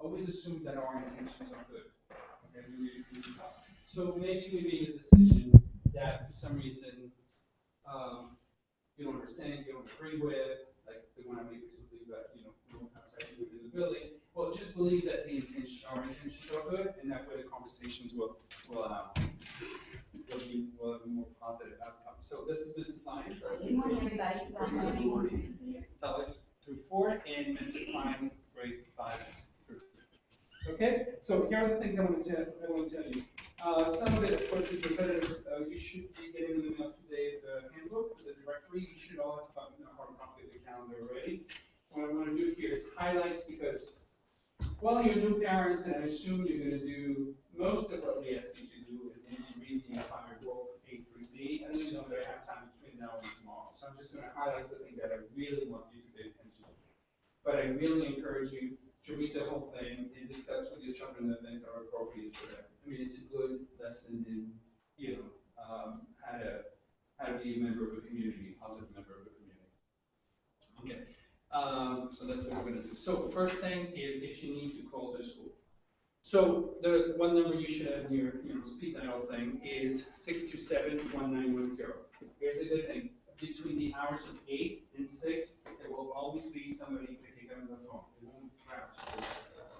always assume that our intentions are good. Okay, so maybe we made a decision that for some reason you don't understand, you don't agree with, like they want to make it something that no outside in the building. Well, just believe that our intentions are good, and that way the conversations will have a more positive outcome. So this is Mrs. Lyons. Good morning, everybody. Good morning. Toddler through 4, and Mr. Klein, grade 5 through 3. Okay, so here are the things I want to tell you. Some of it, of course, is repetitive. You should be getting in the mail today the handbook, the directory. You should all have a hard copy of the calendar already. What I'm going to do here is highlights because, well, you're new parents, and I assume you're going to do most of what we ask you to do and read the entire book A through Z. I know you don't really have time between now and tomorrow, so I'm just going to highlight the thing that I really want you to pay attention to. But I really encourage you to read the whole thing and discuss with your children the things that are appropriate for them. I mean, it's a good lesson in, how to be a member of a community, a positive member of a community. Okay, so that's what we're going to do. So first thing is if you need to call the school. So the one number you should have in your speed dial thing is 627-1910. Here's a good thing. Between the hours of 8 and 6, there will always be somebody picking up the phone. It won't crash.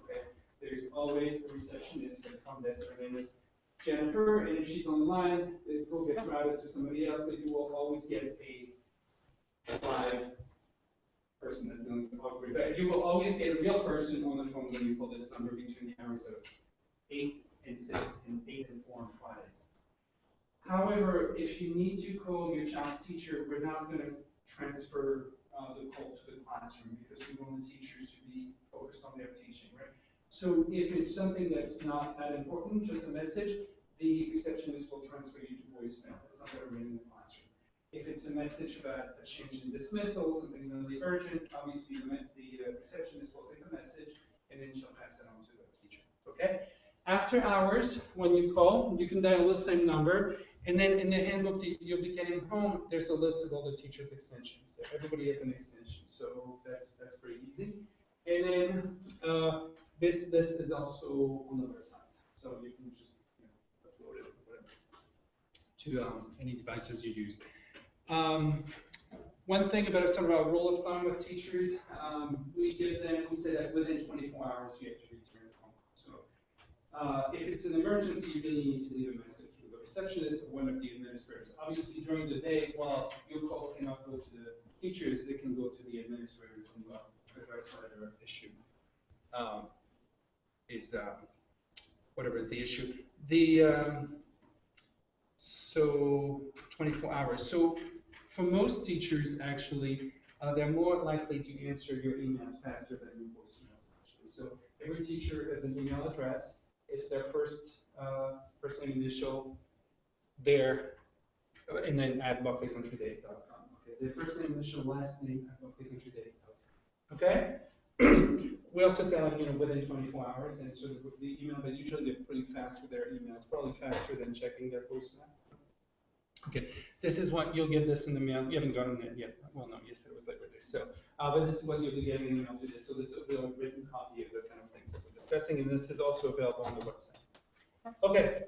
Okay? There's always a receptionist at the front desk. Her name is Jennifer, and if she's on the line, the call gets routed to somebody else, but you will always get a live person that's in the call. But you will always get a real person on the phone when you call this number between the hours of 8 and 6 and 8 and 4 on Fridays. However, if you need to call your child's teacher, we're not going to transfer the call to the classroom because we want the teachers to be focused on their teaching, right? So if it's something that's not that important, just a message, the receptionist will transfer you to voicemail. It's not going to ring in the classroom. If it's a message about a change in dismissal, something really urgent, obviously the receptionist will take a message and then she'll pass it on to the teacher, okay? After hours, when you call, you can dial the same number, and then in the handbook that you'll be getting home, there's a list of all the teachers' extensions. So everybody has an extension, so that's pretty easy. And then this is also on the website, so you can just upload it to any devices you use. One thing about sort of our rule of thumb with teachers, we say that within 24 hours you have to return home. So if it's an emergency, you really need to leave a message with the receptionist or one of the administrators. Obviously, during the day, while your calls cannot go to the teachers, they can go to the administrators and address whatever issue whatever is the issue. So 24 hours. So for most teachers, actually, they're more likely to answer your emails faster than your voicemail. Actually, so every teacher has an email address. It's their first name initial, and then at buckleycountryday.com. Okay, their first name initial, last name at buckleycountryday.com. Okay. We also tell them, within 24 hours, and sort of the email, but usually they're pretty fast with their emails, probably faster than checking their voicemail. Okay, this is what you'll get this in the mail. You haven't gotten it yet. Well, no, yesterday was Labor Day. So, but this is what you'll be getting in the mail today. So this will be a written copy of the kind of things that we're discussing, and this is also available on the website. Okay.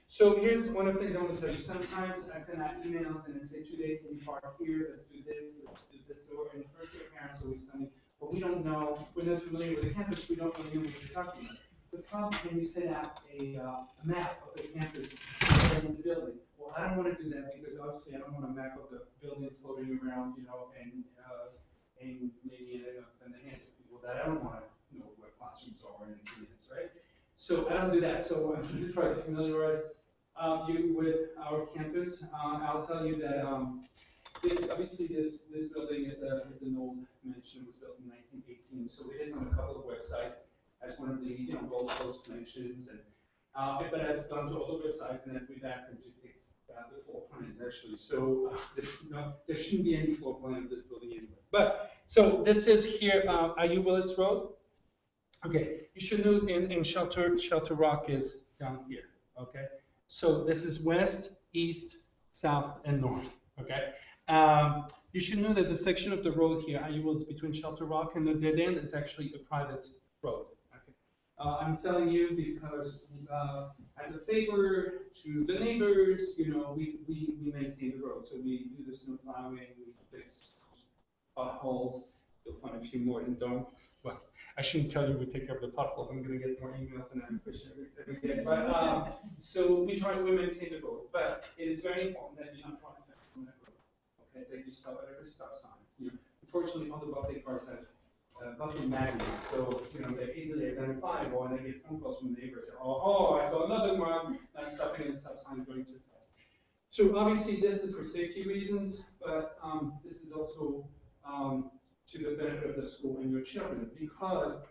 So here's one of the things I want to tell you. Sometimes I send out emails and I say, today can you park here? Let's do this. Let's do this door. And the first year parents always tell me, but we don't know. We're not familiar with the campus. We don't really know what you're talking about. The problem when you set out a map of the campus in the building. Well, I don't want to do that because obviously I don't want a map of the building floating around, and maybe in the hands of people that I don't want to know what classrooms are and units, right? So I don't do that. So I'm going to try to familiarize you with our campus. I'll tell you that this building is an old mansion. It was built in 1918, so it is on a couple of websites as one of the Gold Coast mansions. And but I've gone to all the websites and we've asked them to take the floor plans actually. So there shouldn't be any floor plan of this building anyway. But so this is here, IU Willits Road. Okay, you should know in Shelter Rock is down here. Okay, so this is west, east, south, and north. Okay, you should know that the section of the road here, IU Willits, between Shelter Rock and the dead end is actually a private road. I'm telling you because as a favor to the neighbors, we maintain the road. So we do the snow plowing, we fix potholes. You'll find a few more and don't. Well, I shouldn't tell you we take care of the potholes. I'm going to get more emails than I push every day. But so we maintain the road. But it is very important that you don't try to fix on that road. Okay, that you stop at every stop sign. Unfortunately, all the Buckley cars have Buckley magnets, so they're easily identifiable, and I get phone calls from neighbors. Oh, I saw another one. Not stopping at a stop sign, going too fast. So obviously, this is for safety reasons, but this is also to the benefit of the school and your children, because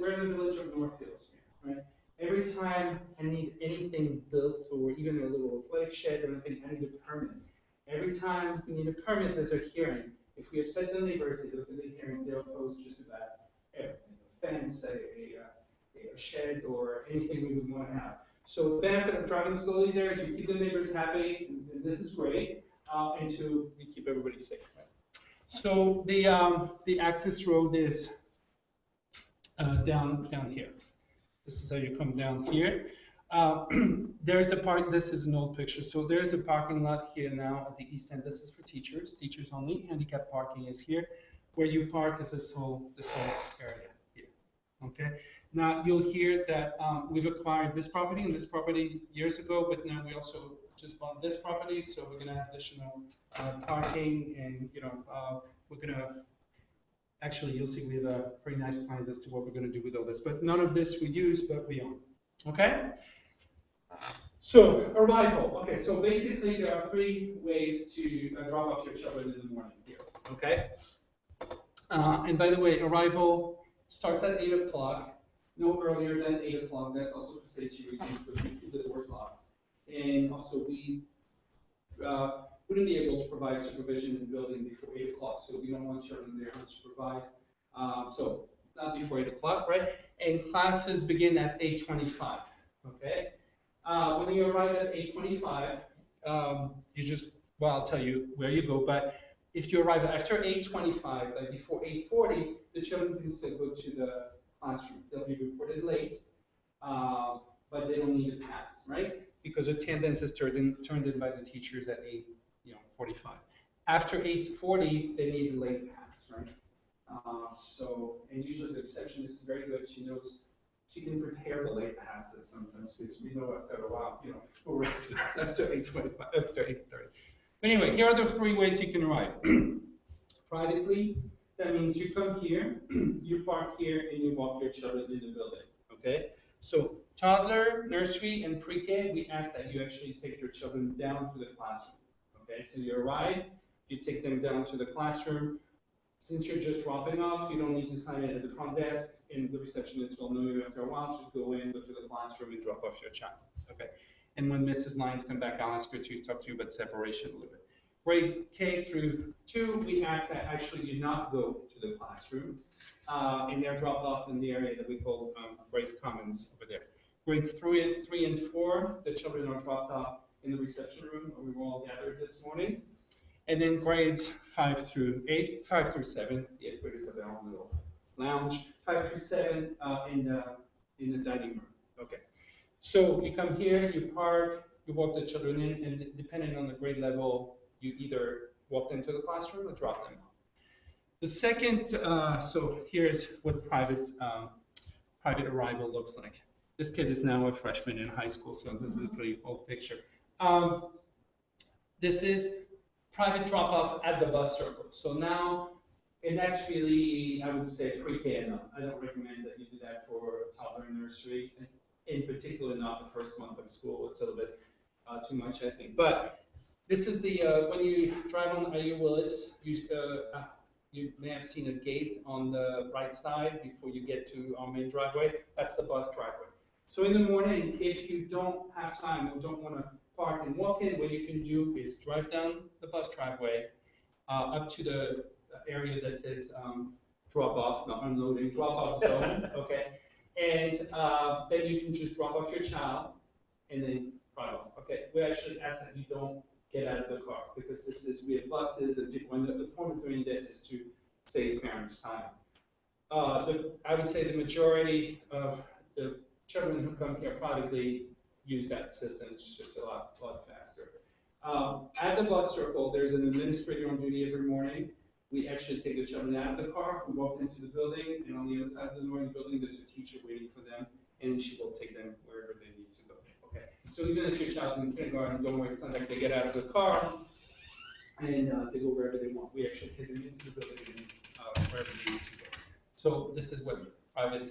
we're in the village of North Hills here, right? Every time I need anything built, or even a little athletic shed or anything, I need a permit. Every time we need a permit, there's a hearing. If we upset the neighbors, they go to the hearing, they'll oppose just about everything, a fence, a shed, or anything we would want to have. So the benefit of driving slowly there is you keep the neighbors happy, and this is great, and you keep everybody safe. Right? So the access road is down here. This is how you come down here. There's a park. This is an old picture. So there's a parking lot here now at the east end. This is for teachers only. Handicap parking is here. Where you park is this whole area here. Okay. Now you'll hear that we've acquired this property and this property years ago, but now we also just bought this property, so we're gonna have additional parking, and we're gonna. Actually, you'll see we have pretty nice plans as to what we're gonna do with all this, but none of this we use, but we own. Okay. So, arrival. Okay, so basically there are 3 ways to drop off your children in the morning here, okay? And by the way, arrival starts at 8 o'clock, no earlier than 8 o'clock. That's also for safety reasons, but we keep the doors locked. And also we wouldn't be able to provide supervision in the building before 8 o'clock, so we don't want children there unsupervised. So not before 8 o'clock, right? And classes begin at 8:25, okay? When you arrive at 8:25, you just, well, I'll tell you where you go, but if you arrive after 8:25, like before 8:40, the children can still go to the classroom. They'll be reported late, but they don't need a pass, right? Because attendance is turned in by the teachers at 8:45. After 8:40, they need a late pass, right? And usually the receptionist is very good. She knows. She can prepare the late passes sometimes, because we know after a while, who arrives after 8:25, after 8:30. But anyway, here are the 3 ways you can arrive. Privately, that means you come here, you park here, and you walk your children in the building, okay? So toddler, nursery, and pre-K, we ask that you actually take your children down to the classroom, okay? So you arrive, you take them down to the classroom. Since you're just dropping off, you don't need to sign in at the front desk, and the receptionist will know you after a while. Just go in, go to the classroom, and drop off your child. Okay. And when Mrs. Lyons comes back, I'll ask her to talk to you about separation a little bit. Grade K through 2, we ask that actually you not go to the classroom, and they're dropped off in the area that we call Grace Commons over there. Grades 3 and 4, the children are dropped off in the reception room where we were all gathered this morning. And then grades 5 through 7, the 8th graders have their own little lounge. 5 through 7 in the dining room. Okay. So you come here, you park, you walk the children in, and depending on the grade level, you either walk them to the classroom or drop them off. The second, so here's what private arrival looks like. This kid is now a freshman in high school, so this is a pretty old picture. This is private drop-off at the bus circle. So now, and that's really, I would say, pre-K and up. I don't recommend that you do that for toddler and nursery, in particular not the first month of school. It's a little bit too much, I think. But this is the, when you drive on IU Willits, you may have seen a gate on the right side before you get to our main driveway. That's the bus driveway. So in the morning, if you don't have time or don't want to park and walk in, what you can do is drive down the bus driveway up to the area that says drop off, not unloading, drop off zone, okay? And then you can just drop off your child and then drive off, okay? We actually ask that you don't get out of the car, because we have buses and people, and the point of doing this is to save parents time. I would say the majority of the children who come here privately use that system. It's just a lot faster. At the bus circle, there's an administrator on duty every morning. We actually take the children out of the car, we walk into the building, and on the other side of the door in the building, there's a teacher waiting for them, and she will take them wherever they need to go. Okay. So even if your child's in kindergarten, don't worry, it's not like they get out of the car and they go wherever they want. We actually take them into the building and wherever they need to go. So this is what private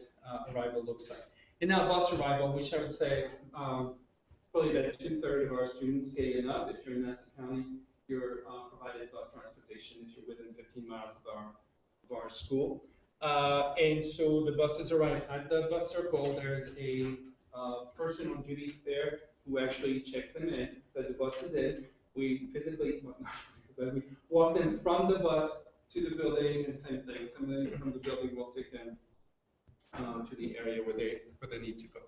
arrival looks like. And now bus arrival, which I would say probably about 2/3 of our students get in up. If you're in Nassau County, you're provided bus transportation if you're within 15 miles of our school. And so the buses arrive at the bus circle. There's a person on duty there who actually checks them in, that the bus is in. We physically, well, not physically, but we walk them from the bus to the building, and same thing. Somebody from the building will take them to the area where they need to go.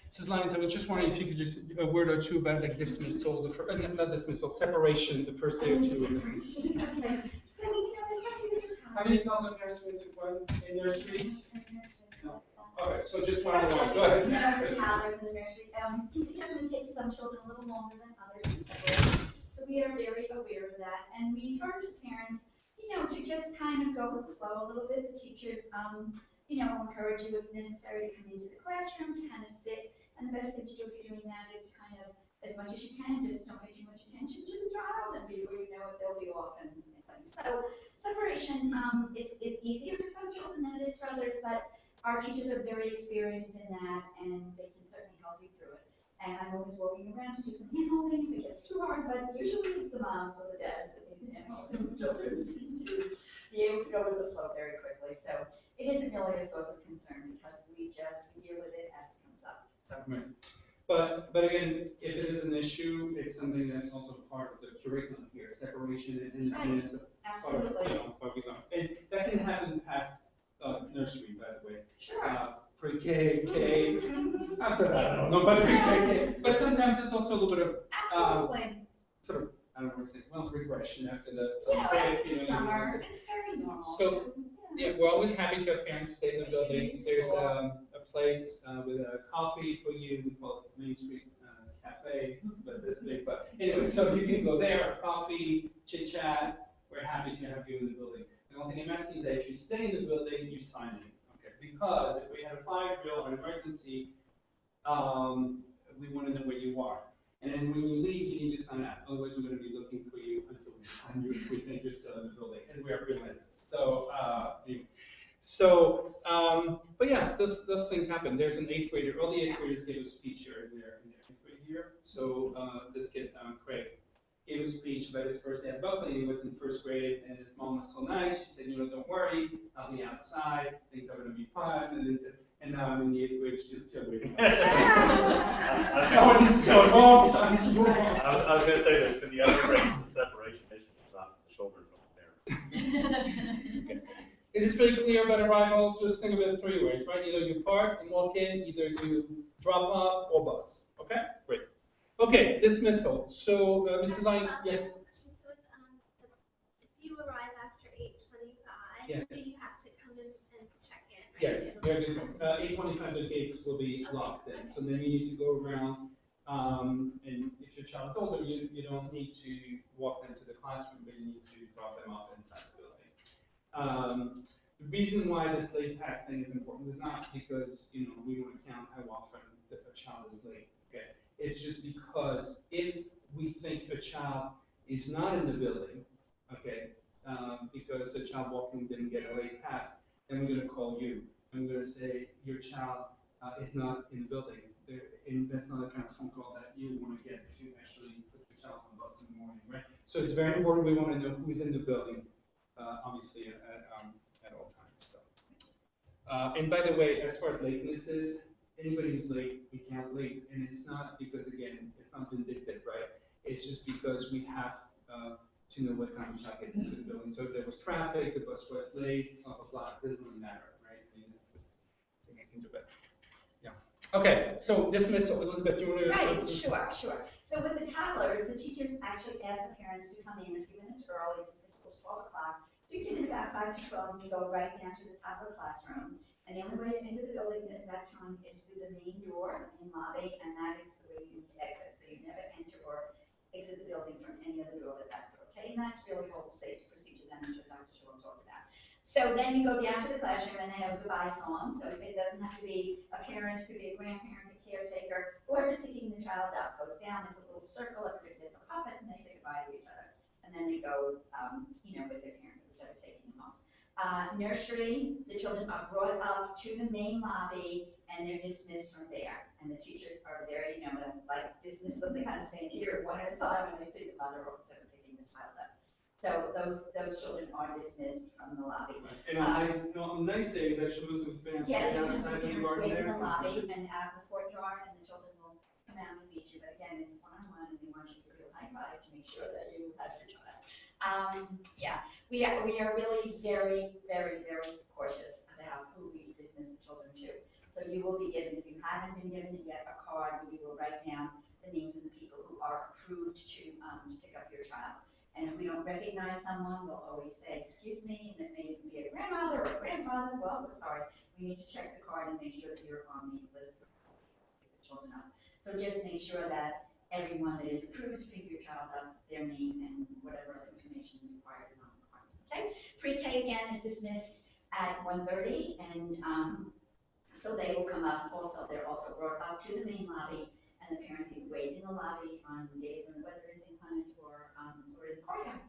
Mrs. Lyons, I was just wondering if you could just a word or two about like dismissal, not dismissal, separation, the first day or two. Okay. So, you know, especially with your How many toddler parents went to one in nursery? No. All right, so just one more. Go ahead. You know, for toddlers in the nursery, it definitely takes some children a little longer than others to separate. So we are very aware of that, and we encourage parents, you know, to just kind of go with the flow a little bit. The teachers, you know, will encourage you if necessary to come into the classroom to kind of sit. And the best thing to do if you're doing that is to kind of, as much as you can, just don't pay too much attention to the child, and before you know it, they'll be off and things. So separation is easier for some children than it is for others, but our teachers are very experienced in that, and they can certainly help you through it. And I'm always walking around to do some hand holding if it gets too hard, but usually it's the moms or the dads that need the hand holding. The children seem to be able to go with the flow very quickly. So it isn't really a source of concern because we deal with it as it comes up. So. Right. But again, if it is an issue, it's something that's also part of the curriculum here, separation, and it's a Absolutely. part of, what we learn. And that can happen past nursery, by the way. Sure. Pre-K, K, after that, I don't know, but pre-K, K. But sometimes it's also a little bit of Absolutely. sort of, I don't want to say, well, regression after the Yeah, break, after the summer, it's very normal. So, yeah, we're always happy to have parents stay in the building. There's a place with a coffee for you. We call it Main Street Cafe, but this big. But anyway, so you can go there, have coffee, chit chat. We're happy to have you in the building. The only thing I'm asking is that if you stay in the building, you sign in, okay? Because if we had a fire drill or an emergency, we want to know where you are. And then when you leave, you need to sign out. Otherwise, we're going to be looking for you until we find you if we think you're still in the building. And we are relentless. So, but yeah, those things happen. There's an 8th grader. All the 8th graders gave a speech here in their 8th grade year. So this kid, Craig, gave a speech about his first day at Buckley. He was in 1st grade, and his mom was so nice. She said, you know, don't worry, I'll be outside. Things are going to be fine. And then said, and now I'm in the 8th grade, she's still waiting. I need to go home. I need to go home. I was going to say that the other grades, the separation issue is on the shoulders of the parents. Okay. Is this really clear about arrival? Just think of it 3 ways, right? Either you park and walk in, either you drop off or bus. Okay, great. Okay, dismissal. So, Mrs. Line, yes. So if you arrive after 8:25, Yes. do you have to come in and check in? Right? Yes, very good. 8:25, the gates will be locked in. So then you need to go around, and if your child's older, you don't need to walk them to the classroom, but you need to drop them off inside the building. The reason why this late pass thing is important is not because, you know, we want to count how often a child is late, okay? It's just because if we think a child is not in the building, okay, because the child walking didn't get a late pass, then we're going to call you. And we're going to say, your child is not in the building. And that's not the kind of phone call that you want to get if you actually put your child on the bus in the morning, right? So it's very important. We want to know who's in the building, obviously, at all times. So. And by the way, as far as lateness is, anybody who's late, we count late. And it's not because, again, it's not vindictive, right? It's just because we have to know what time the child gets into the building. So if there was traffic, the bus was late, blah, blah, blah, it doesn't really matter, right? I mean, I can do that. Yeah. Okay, so dismissal. Elizabeth, you want to? Right, sure. So with the toddlers, the teachers actually ask the parents to come in a few minutes early, dismissal is 12 o'clock. You come in about 5 to 12 and you go right down to the toddler classroom. And the only way into the building at that time is through the main door in lobby, and that is the way you need to exit. So you never enter or exit the building from any other door but that door. Okay, and that's really whole safety procedure that I'm sure Dr. Juhel talked about. So then you go down to the classroom and they have a goodbye song. So it doesn't have to be a parent, it could be a grandparent, a caretaker, whoever's picking the child up goes down. There's a little circle, there's a puppet, and they say goodbye to each other. And then they go, with their parents, whichever taking them home. Nursery, the children are brought up to the main lobby and they're dismissed from there. And the teachers are very, like dismiss them, they kind of stand here one at a time and they see the mother instead of picking the child up. So those children are dismissed from the lobby. And on nice days, actually move to the parents. Yes, down because the inside parents garden wait in there. the lobby and out in the courtyard, and the children will come out and meet you. But again, it's one-on-one, and they want you to do a high five to make sure that you have your child. We are really very, very, very cautious about who we dismiss the children to. So you will be given, if you haven't been given it yet, a card where you will write down the names of the people who are approved to pick up your child. And if we don't recognize someone, we'll always say, excuse me, and it may even be a grandmother or a grandfather. Well, we're sorry. We need to check the card and make sure that you're on the list to pick the children up. So just make sure that everyone that is approved to pick your child up, their name and whatever other information is required is on the card. Okay? Pre-K again is dismissed at 1:30, and so they will come up also. They're also brought up to the main lobby, and the parents either wait in the lobby on days when the weather is inclement or in the courtyard.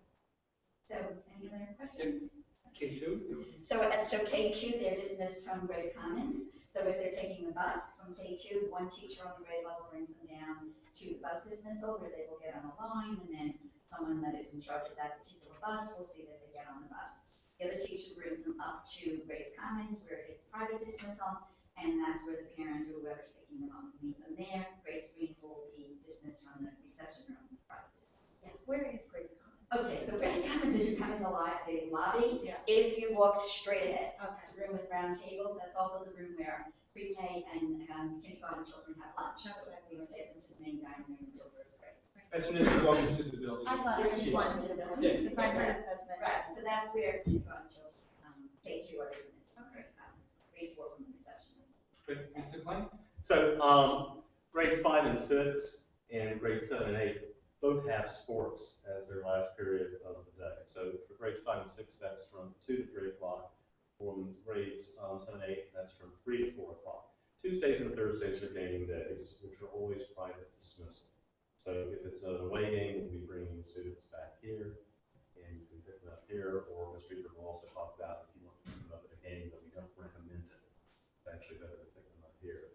So, any other questions? K2? So K2, they're dismissed from Grace Commons. So if they're taking the bus from K2, one teacher on the grade level brings them down to bus dismissal where they will get on a line, and then someone that is in charge of that particular bus will see that they get on the bus. The other teacher brings them up to Grace Commons where it's private dismissal, and that's where the parent or whoever's picking them up will meet them there. Grace Green will be dismissed from the reception room. Private dismissal. Yes. Where is Grace Commons? Okay, so Grace Commons, if you come in the lobby, Yeah. if you walk straight ahead, Okay. it's a room with round tables. That's also the room where pre-K and kindergarten children have lunch. That's So what I we don't take them to the main dining room until first grade. As soon as you walk into the building. I thought So I just just wanted wanted to to know. Yes. If I heard it said that. Right, so that's where kindergarten children, K2 are dismissed from Grace Commons, grade 4 from the reception room. Great. Mr. Klein? So grades 5 and 6 and grades 7 and 8 both have sports as their last period of the day. So for grades 5 and 6, that's from 2 to 3 o'clock. For grades 7 and 8, that's from 3 to 4 o'clock. Tuesdays and Thursdays are gaming days, which are always private dismissal. So if it's an away game, we'll be bringing students back here, and you can pick them up here, or Ms. Reaper will also talk about if you want to pick them up at a game, but we don't recommend it. It's actually better to pick them up here.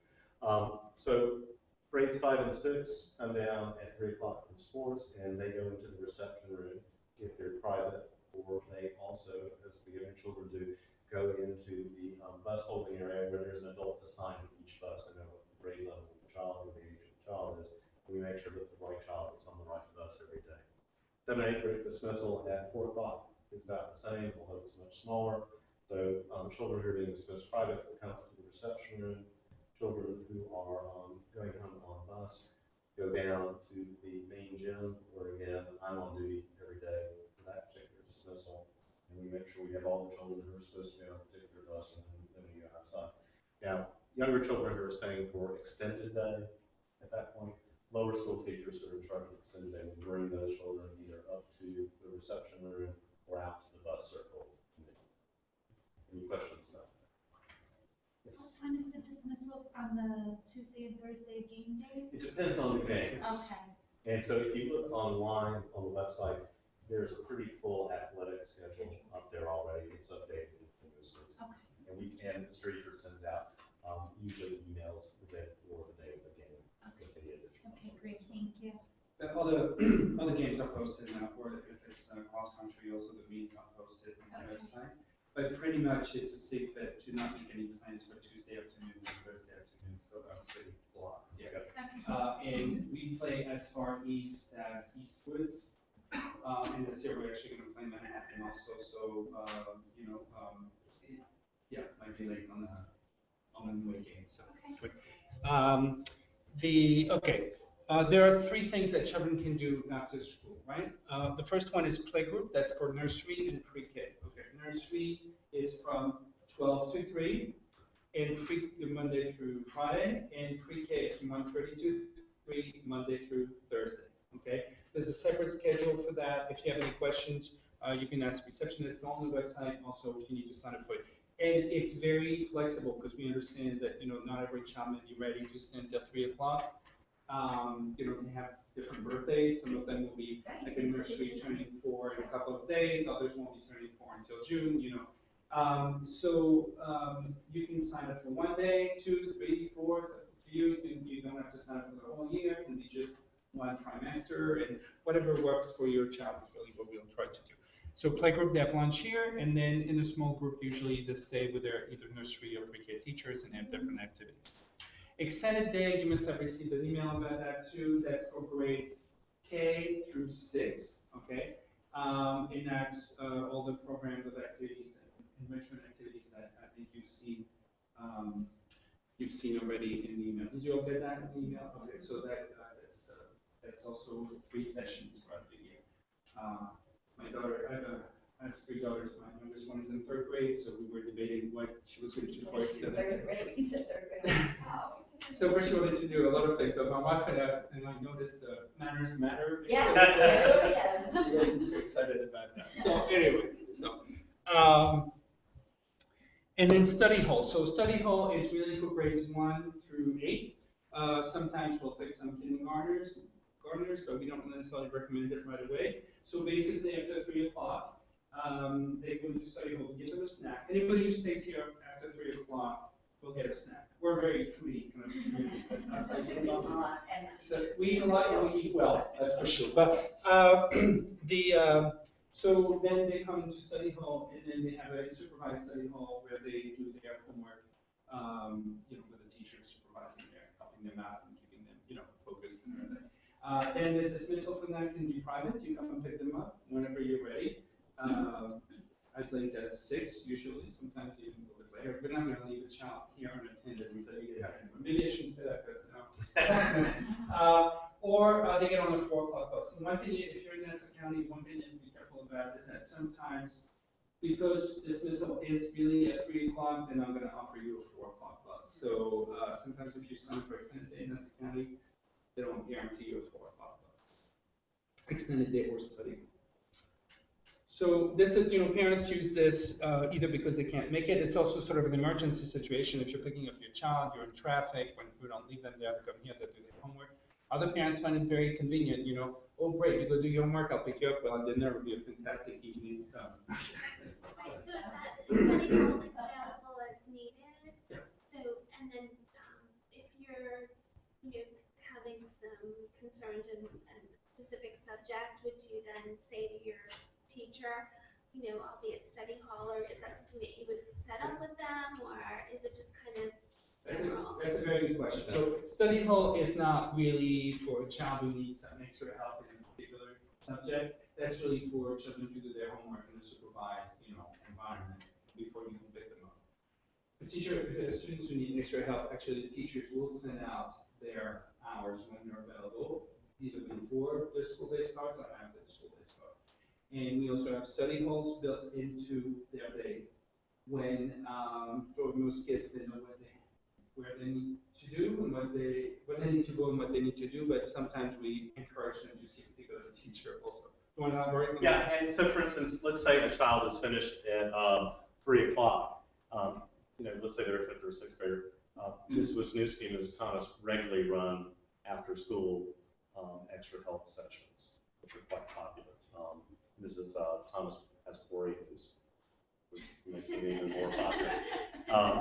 So grades 5 and 6 come down at 3 o'clock from sports, and they go into the reception room if they're private, or they also, as the younger children do, go into the bus holding area where there's an adult assigned to each bus. They know what the grade level of the child or the age of the child is. We make sure that the right child is on the right bus every day. 7 and 8 grade dismissal at 4 o'clock is about the same, although it's much smaller. So children who are being dismissed private come to the reception room. Children who are going home on bus go down to the main gym, where again, I'm on duty every day for that particular dismissal. And we make sure we have all the children who are supposed to be on a particular bus, and then we go outside. Now, younger children who are staying for extended day at that point, lower school teachers who are in charge of extended day will bring those children either up to the reception room or out to the bus circle. Any questions about that? What time is the dismissal on the Tuesday and Thursday game days? It depends on the games. Okay. And so if you look online on the website, there's a pretty full athletic schedule up there already. It's updated continuously. Okay. And the streeter sends out usually emails the day before the day of the game. Okay. With any additional Okay, notes. great, thank you. Other games are posted now, or if it's cross country, also the meets are posted on the website. But pretty much it's a safe bet to not make any plans for Tuesday afternoons and Thursday afternoons, so I'm pretty blocked. Yeah. Okay. And we play as far east as Eastwoods. And this year we're actually going to play Manhattan also, so might be late on the away game. So. Okay. There are 3 things that children can do after school, right? The first one is playgroup. That's for nursery and pre-K. Okay, nursery is from 12 to 3. and Monday through Friday, and pre-K is from 1:30 to 3, Monday through Thursday, okay? There's a separate schedule for that. If you have any questions, you can ask the receptionist on the website. Also, if you need to sign up for it. And it's very flexible because we understand that, not every child may be ready to stand till 3 o'clock. They have different birthdays. Some of them will be like a nursery turning 4 in a couple of days. Others won't be turning 4 until June, you can sign up for 1 day, 2, 3, 4. It's up to you. You don't have to sign up for the whole year. It can be just 1 trimester, and whatever works for your child is really what we'll try to do. So playgroup, they have lunch here, and then in a small group, usually they stay with their either nursery or pre-K teachers and have different activities. Extended day, you must have received an email about that too. That's for grades K through 6, okay? And that's all the programs of activities and enrichment activities that I think you've seen already in the email. Did you all get that in the email? Okay, so that's also 3 sessions throughout the year. My daughter, I have 3 daughters. My youngest one is in 3rd grade, so we were debating what she was going to do for extended day. 3rd grade, you said 3rd grade. Wow. So first she wanted to do a lot of things, but my wife and I noticed the manners matter. Yes, So yes. she wasn't too excited about that. So anyway, and then study hall. So study hall is really for grades 1 through 8. Sometimes we'll pick some kindergartners, but we don't necessarily recommend it right away. So basically after 3 o'clock, they go into study hall, we give them a snack. Anybody who stays here after 3 o'clock will get a snack. We're very foodie kind of community, but outside we don't do that. So we eat a lot and we eat well, that's for sure. But so then they come into study hall, and then they have a supervised study hall where they do their homework, with the teacher supervising there, helping them out and keeping them, focused and everything. Then the dismissal for that can be private. You come and pick them up whenever you're ready. As late as 6 usually, sometimes even a little bit later. We're not going to leave a child here unattended until you get there. Maybe I shouldn't say that because or they get on the 4 o'clock bus. And one thing, if you're in Nassau County, one thing you have to be careful about is that sometimes, because dismissal is really at 3 o'clock, then I'm going to offer you a 4 o'clock bus. So sometimes if you sign for extended day in Nassau County, they don't guarantee you a 4 o'clock bus. Extended day or study. So this is, parents use this either because they can't make it. It's also sort of an emergency situation. If you're picking up your child, you're in traffic, when you don't leave them there, they come here, they do their homework. Other parents find it very convenient, oh great, you go do your homework, I'll pick you up, well, dinner will be a fantastic evening. Right, so is that study hall available as needed? Yeah. So, and then, if you're, having some concerns in a specific subject, would you then say to your teacher, I'll be at study hall, or is that something that you would set up with them, or is it just kind of general? That's a very good question. So study hall is not really for a child who needs some extra help in a particular subject. That's really for children to do their homework in a supervised, environment before you can pick them up. Students who need extra help, actually the teachers will send out their hours when they're available, either before the school day starts or after the school day starts. And we also have study halls built into their day when, for most kids, they know where they need to do and when they need to go and what they need to do, but sometimes we encourage them to see a particular teacher also. You want to elaborate? Yeah, and so for instance, let's say a child is finished at 3 o'clock. Let's say they're a 5th or 6th grader. Ms. Wisniewski and Mrs. Thomas regularly run after school extra help sessions, which are quite popular. Mrs. Thomas has 4 A's, which makes it even more popular.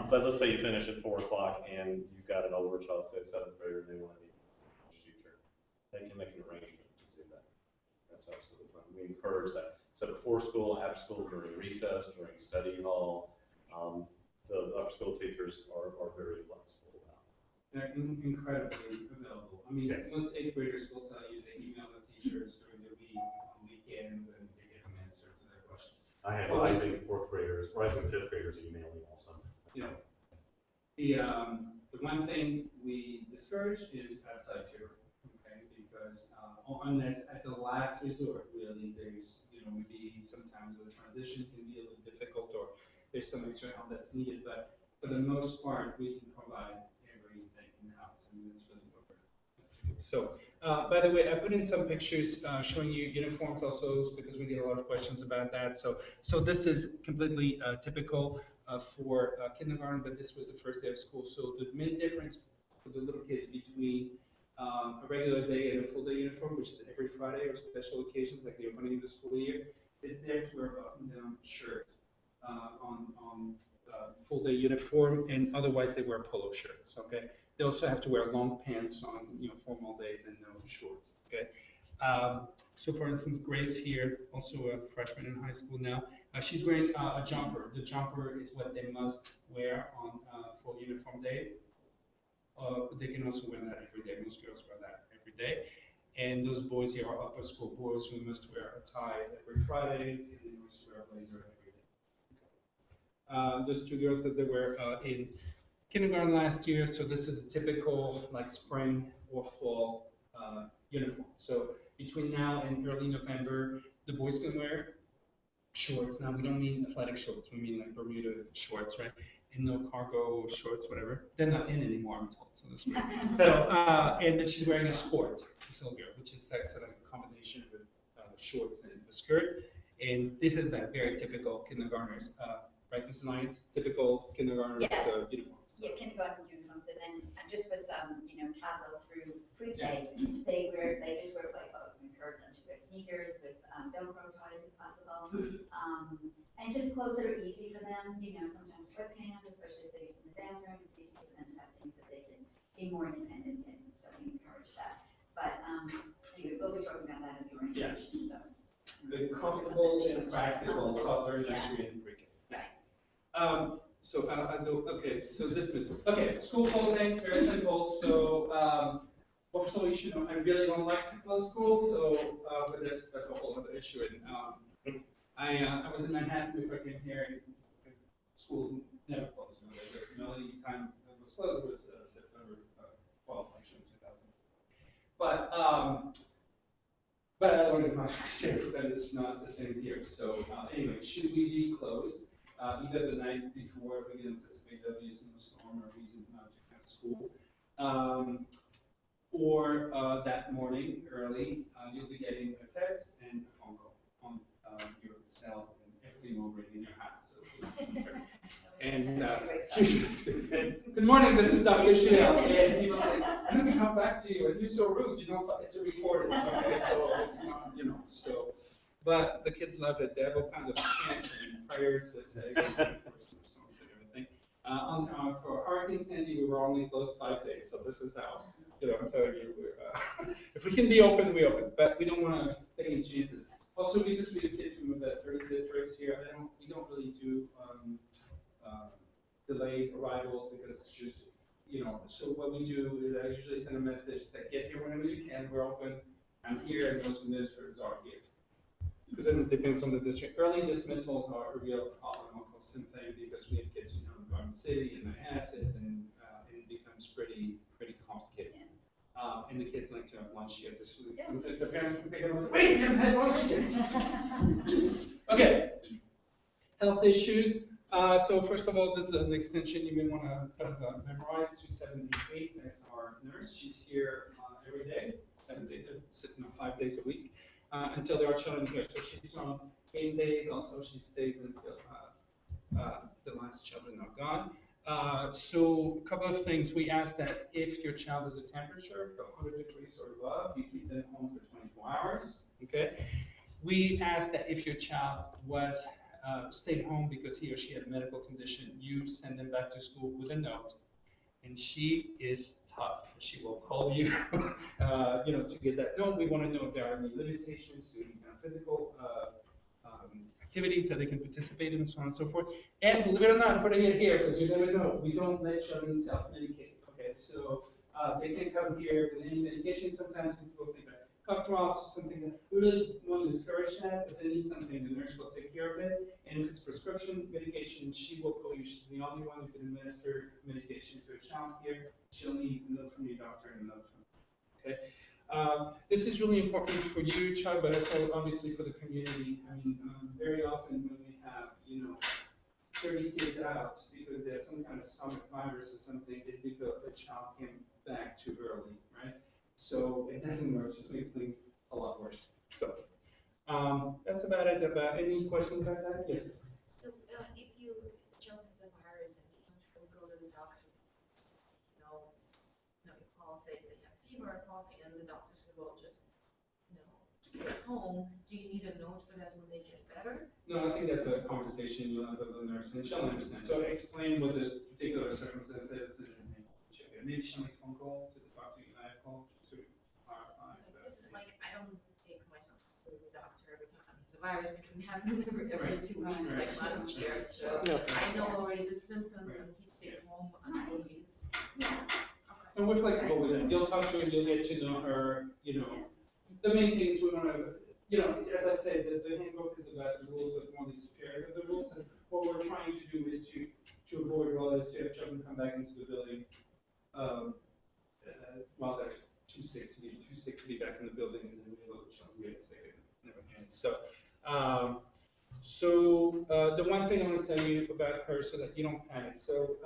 But let's say you finish at 4 o'clock and you've got an older child, say a 7th grader, and they want to be an English teacher. They can make an arrangement to do that. That's absolutely fine. We encourage that. So before school, after school, during recess, during study hall, the upper school teachers are very flexible about it. They're incredibly available. I mean, Yes. Most 8th graders will tell you they email the teachers during the week, on weekends, and they get an answer to their questions. I have rising 5th graders email me also. Yeah. The one thing we discourage is outside tutoring, okay? Because unless as a last resort, really, there's maybe sometimes the transition can be a little difficult, or there's some extra help that's needed. But for the most part, we can provide everything in-house. I mean, that's really what we're trying to do. So, by the way, I put in some pictures showing you uniforms also because we get a lot of questions about that. So this is completely typical for kindergarten, but this was the first day of school. So the main difference for the little kids between a regular day and a full day uniform, which is every Friday or special occasions like the opening of the school year, is they have to wear a button-down shirt on full day uniform, and otherwise they wear polo shirts. Okay. They also have to wear long pants on formal days and no shorts. Okay. So for instance, Grace here, also a freshman in high school now, she's wearing a jumper. The jumper is what they must wear on full uniform days. But they can also wear that every day. Most girls wear that every day. And those boys here are upper school boys who must wear a tie every Friday, and they must wear a blazer every day. Those two girls that they were in kindergarten last year, so this is a typical like spring or fall uniform. So between now and early November, the boys can wear shorts. Now we don't mean athletic shorts, we mean like Bermuda shorts, right? And no cargo shorts, whatever. They're not in anymore, I'm told. So that's weird. So and then she's wearing a skirt, a silver, which is like sort of a combination of shorts and a skirt. And this is like very typical kindergartners, right? This is my typical kindergartner Yes. Uniform. Yeah, kindergarten uniforms, and then just with toddler through pre-K, they just wear play clothes. We encourage them to wear sneakers with Velcro ties if possible, and just clothes that are easy for them. Sometimes sweatpants, especially if they use in the bathroom, it's easy for them to have things that they can be more independent in. So we encourage that. But anyway, we'll be talking about that in the orientation. So the comfortable and practical toddler, nursery, and pre-K. right. So I'll go, okay, so dismissal. Okay, school closings, very simple. So, well, first of all, you should know, I really don't like to close school, so, but that's a whole other issue. And I was in Manhattan before I came here, and schools never closed. The only time it was closed was September 12th, actually, 2000. But I learned in my first year that it's not the same here. So anyway, should we be closed? Either the night before, if we can anticipate there'll be a snowstorm or reason not to have school, or that morning early, you'll be getting a text and a phone call on your cell, and everything will ring in your house. So, and good morning, this is Dr. Juhel, and people say, I'm going to come back to you, and you're so rude, you don't talk, it's a recording, okay, so it's not, so. But the kids love it. They have all kinds of chants and prayers to say storms and everything. For Hurricane Sandy, we were only closed 5 days, so this is how, I'm telling you, if we can be open, we open. But we don't want to take any chances. Also, because we have kids from the 30 districts here, we don't really do delayed arrivals because it's just, so what we do is I usually send a message that get here whenever you can. We're open. I'm here, and most administrators are here. Because then it depends on the district. Early dismissals are a real problem, I'll call something, because we have kids who know Garden City and the acid, and it becomes pretty complicated. And the kids like to have lunch here this week. Yes. The parents can pick it up and say, wait, we haven't had lunch yet. Okay, health issues. So first of all, this is an extension you may want to memorize, 2788. That's our nurse. She's here every day, 5 days a week. Until there are children here. So she's on game days. Also, she stays until the last children are gone. So a couple of things. We ask that if your child has a temperature of 100 degrees or above, you keep them home for 24 hours. Okay. We ask that if your child was stayed home because he or she had a medical condition, you send them back to school with a note. And she is tough. She will call you, to get that note. We want to know if there are any limitations to any kind of physical activities that they can participate in, and so on and so forth. And believe it or not, I'm putting it here because you never know. We don't let children self-medicate. Okay, so they can come here with any medication. Sometimes people think that cough drops, something that we really want to discourage that. If they need something, the nurse will take care of it. And if it's prescription medication, she will call you. She's the only one who can administer medication to a child here. She'll need a note from your doctor and a note from you. Okay. This is really important for you, child, but also obviously for the community. I mean, very often when we have, 30 kids out because there's some kind of stomach virus or something, if the child came back too early, right? So it doesn't work, it just makes things a lot worse. So, that's about it. About any questions about that? Yes. So, if the child has a virus and you don't go to the doctor, you call, say they have fever or coughing, and the doctor says, well, just, stay at home. Do you need a note for that when they get better? No, I think that's a conversation you'll have with the nurse, and she'll understand. So explain what the particular circumstance is, and maybe she'll make a phone call to the doctor, you and I call to clarify. This is like, I don't take myself to the doctor every time it's a virus, because it happens every 2 weeks, like last year, so I know already the symptoms, and he stays home until he's. And we're flexible with it. You'll talk to her, you'll get to know her, The main thing is we want to, as I said, the handbook is about the rules, but more the spirit of the rules. And what we're trying to do is to avoid is to have children come back into the building while they're too sick to be back in the building, and then we let the children get sick and never ends. So the one thing I want to tell you about her so that you don't panic. So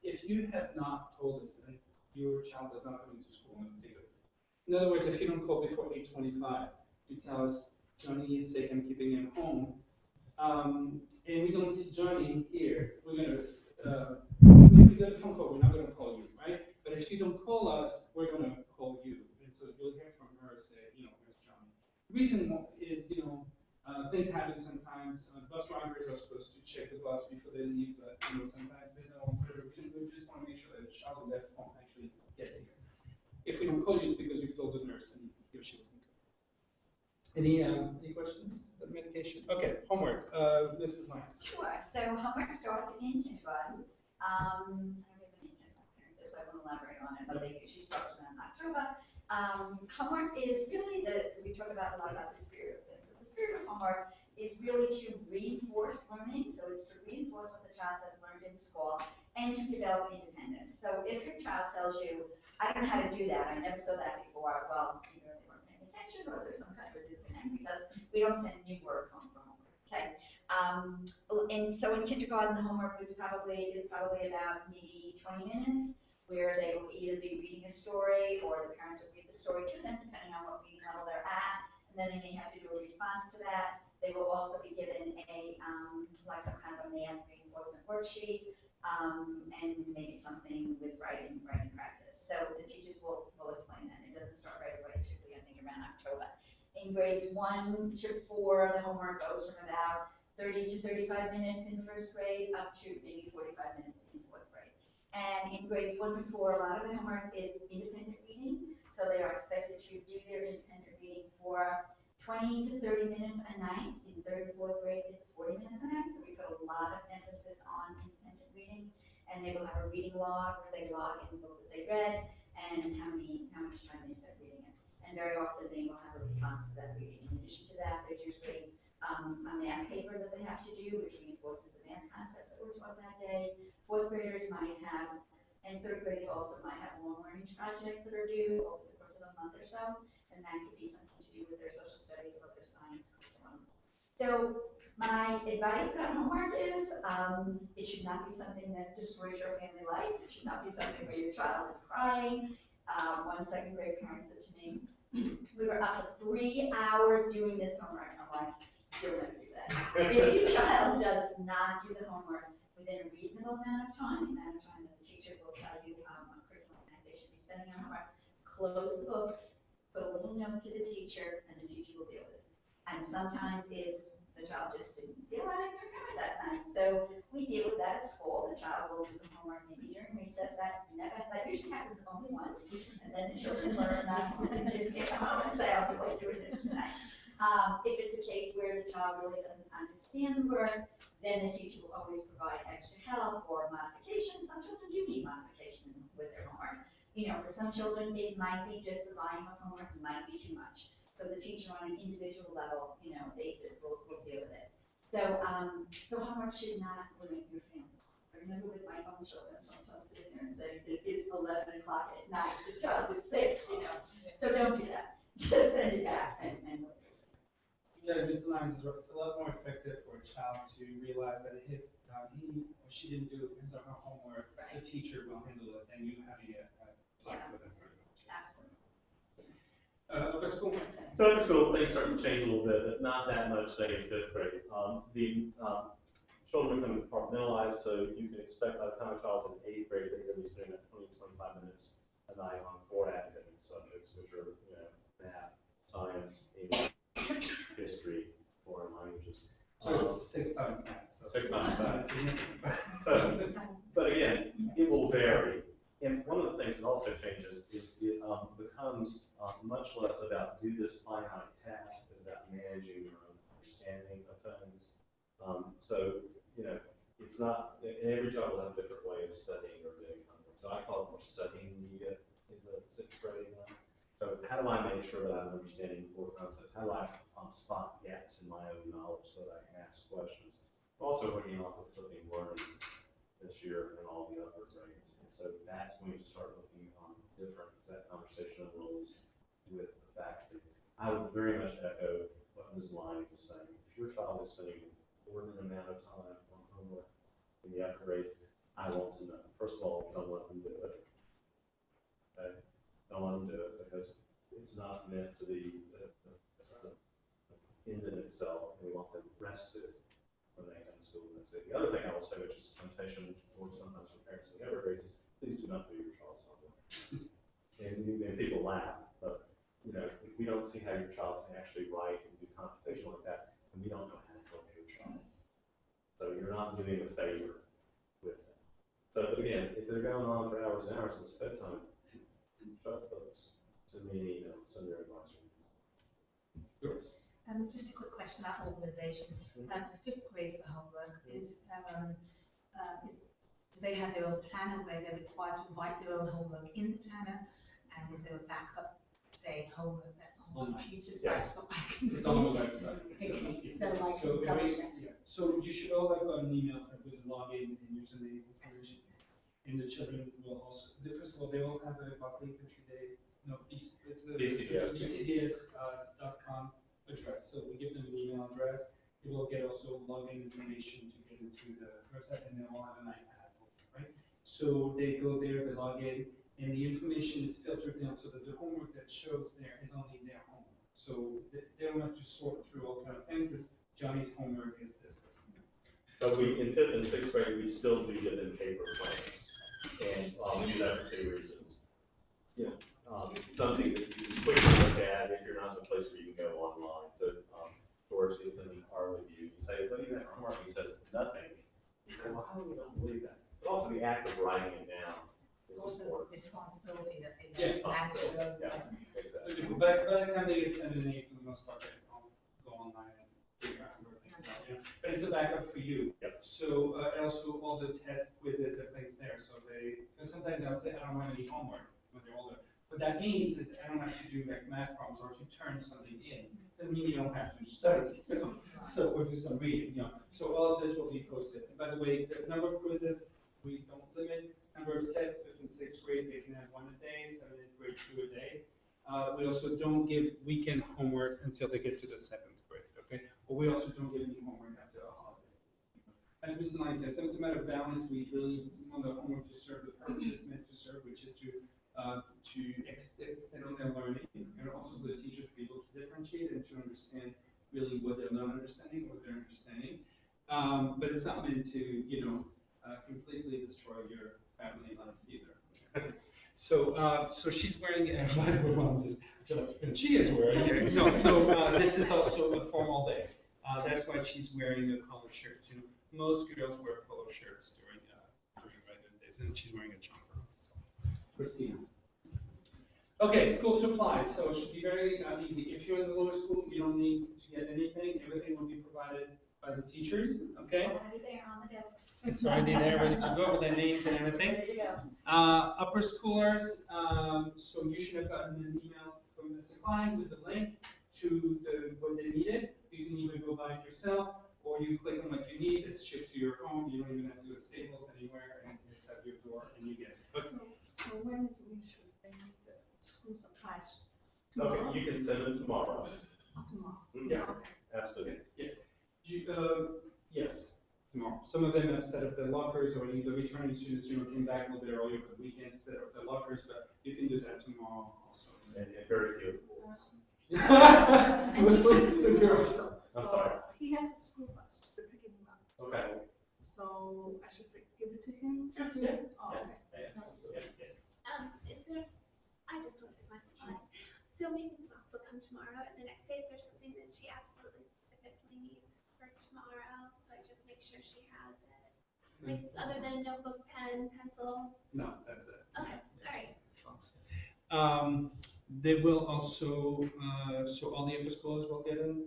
if you have not told us that your child is not coming to school in particular, in other words, if you don't call before 8:25, you tell us Johnny is sick, I'm keeping him home, and we don't see Johnny here, we're gonna if you get a phone call, we're not gonna call you, right? But if you don't call us, we're gonna call you, and so you'll hear from her say, where's Johnny? The reason is, things happen sometimes. Bus drivers are supposed to check the bus before they leave, but sometimes they don't. We just want to make sure that the child who left home actually gets here. If we don't call you, it's because you've told the nurse and he or she wasn't good. Any questions? The medication. Okay, homework. Mrs. Lyons. Sure. So homework starts in kindergarten. I don't have any kindergarten parents, so I won't elaborate on it, but they usually starts around October. Homework is really we talk about a lot about the spirit of things. The spirit of homework is really to reinforce learning. So it's to reinforce what the child has learned in school and to develop independence. So if your child tells you, I don't know how to do that, I never saw that before, well, either they weren't paying attention or there's some kind of a disconnect because we don't send new work home from homework, okay? And so in kindergarten, the homework is probably about maybe 20 minutes, where they will either be reading a story or the parents will read the story to them, depending on what reading level they're at, and then they may have to do a response to that. They will also be given like some kind of a math reinforcement worksheet, and maybe something with writing practice. So the teachers will explain that. It doesn't start right away, usually I think around October. In grades 1 to 4, the homework goes from about 30 to 35 minutes in first grade up to maybe 45 minutes in fourth grade. And in grades 1 to 4, a lot of the homework is independent reading. So they are expected to do their independent reading for 20 to 30 minutes a night. In third and fourth grade, it's 40 minutes a night. So we put a lot of emphasis on independent reading. And they will have a reading log where they log in the book that they read and how much time they spent reading it. And very often they will have a response to that reading. In addition to that, there's usually a math paper that they have to do, which reinforces the math concepts that were taught that day. Fourth graders might have, and third graders also might have long range projects that are due over the course of a month or so. And that could be something to do with their social studies or their science curriculum. So my advice about homework is it should not be something that destroys your family life. It should not be something where your child is crying. One second grade parent said to me, we were up for 3 hours doing this homework. I'm like, you'll never do that. If your child does not do the homework within a reasonable amount of time that the teacher will tell you a curriculum that they should be spending on homework, close the books, put a little note to the teacher, and the teacher will deal with it. And sometimes it's the child just didn't feel like their parent that night. So we deal with that at school. The child will do the homework maybe during recess. That usually happens only once. And then the children learn that and just get home and say, I'll be doing this tonight. If it's a case where the child really doesn't understand the work, then the teacher will always provide extra help or modification. Some children do need modification with their homework. For some children, it might be just the volume of homework might be too much. So the teacher on an individual level, basis will deal with it. So homework should not limit your family. I remember with my own children, sometimes sitting there and saying, it is 11 o'clock at night, this child is 6, So don't do that. Just send it back and we'll do it. Yeah, Mr. Lyons is right. It's a lot more effective for a child to realize that if he or she didn't do his or her homework, the teacher will handle it, and you having a talk with them very much. Absolutely. Upper school. So upper school, things start to change a little bit, but not that much, say, in fifth grade. The children become compartmentalized, so you can expect by the time a child's in eighth grade, they're going to be spending 20, 25 minutes a night on core academic subjects, which are, math, science, English, history, foreign languages. So it's 6 times that. So 6 times that. It's So, but again, it will vary. And one of the things that also changes is it becomes much less about do this finite task, it's about managing your own understanding of things. So, it's not, every child will have a different way of studying or doing homework. So I call it more studying when you get into 6th grade. So how do I make sure that I'm understanding core concepts? How do I spot gaps in my own knowledge so that I can ask questions? Also working off of flipping learning this year and all the other grades. And so that's when we start looking different, that conversation arose with the faculty. I would very much echo what Ms. Lyons is saying. If your child is spending an inordinate amount of time on homework in the upper grades, I want to know. First of all, don't let them do it. Okay? Don't let them do it because it's not meant to be the end in itself. We want them rested when they come to school. And that's it. The other thing I will say, which is a temptation or sometimes for parents in the upper grades, is please do not do your child's homework. And people laugh, but if we don't see how your child can actually write and do computation like that, then we don't know how to help your child. So you're not doing a favor with them. So but again, if they're going on for hours and hours since bedtime, shut those. Send me an email, send your advisor. Yes. Just a quick question about organisation. For fifth grade homework, do they have their own planner where they're required to write their own homework in the planner? And is there a backup, say, homework that's on the computer side so I can see? It's on the website. So you should all have got an email with a login and username information. And the children will also, first of all, they all have a Buckley Country Day, it's a bcds.com address. So we give them an email address. They will get also login information to get into the website, and they all have an iPad, right? So they go there, they log in, and the information is filtered down so that the homework that shows there is only their homework. So they don't have to sort through all kind of things. It's Johnny's homework is this. But in 5th and 6th grade, we still do give them paper plans. And we do that for 2 reasons. It's something that you can quickly look at if you're not in a place where you can go online. So George gets in our review. You say, what do you have homework? He says, nothing. You say, well, how do we not believe that? But also the act of writing it down is important. Responsibility that they Yeah, manage. Yeah, exactly. By the time they get 7 and 8, for the most part, they go online and figure out where things are. But it's a backup for you. Yep. So also all the test quizzes are placed there. So because sometimes they'll say, I don't have any homework when they're older. What that means is I don't have to do like math problems or to turn something in. Doesn't mean you don't have to study, So or do some reading, So all of this will be posted. And by the way, the number of quizzes we don't limit. Number of tests, 5th and 6th grade, they can have 1 a day. 7th and 8th grade, 2 a day. We also don't give weekend homework until they get to the 7th grade. Okay, but we also don't give any homework after a holiday. As Mrs. Lyons said, so it's a matter of balance. We really want the homework to serve the purpose it's meant to serve, which is to extend on their learning, and also for the teachers to be able to differentiate and to understand really what they're not understanding, what they're understanding. But it's not meant to, completely destroy your family life either. So she's wearing a, I feel like she is wearing it. No, so this is also a formal day. That's why she's wearing a collared shirt too. Most girls wear polo shirts during regular days, and she's wearing a jumper. So, Christina. Okay, school supplies. So it should be very easy. If you're in the lower school, you don't need to get anything. Everything will be provided by the teachers. Okay. Already there on the desks. It's already there, ready to go with their names and everything. There you go. Upper schoolers, so you should have gotten an email from Mr. Klein with a link to what they needed. You can either go buy it yourself, or you click on what you need, it's shipped to your home, you don't even have to go to Staples anywhere, and it's at your door, and you get it. But, So when is we should bring the school supplies? Tomorrow? Okay, you can send them tomorrow. Tomorrow. Yeah, absolutely. yeah. Yes, tomorrow. Some of them have set up their lockers, or either returning students who came back a little bit earlier for the weekend to set up their lockers, but you can do that tomorrow also. And very few. Mostly the girls. I'm sorry. He has a school bus to pick him up. Okay. So I should give it to him? Yes, yeah. Oh, okay. Is there, I just wanted my supplies. So maybe the box will come tomorrow and the next day, is there something that she absolutely specifically needs for tomorrow? So I just make sure she has it. Like, other than notebook, pen, pencil? No, that's it. Okay, all right. They will also, so all the upper schools will get them.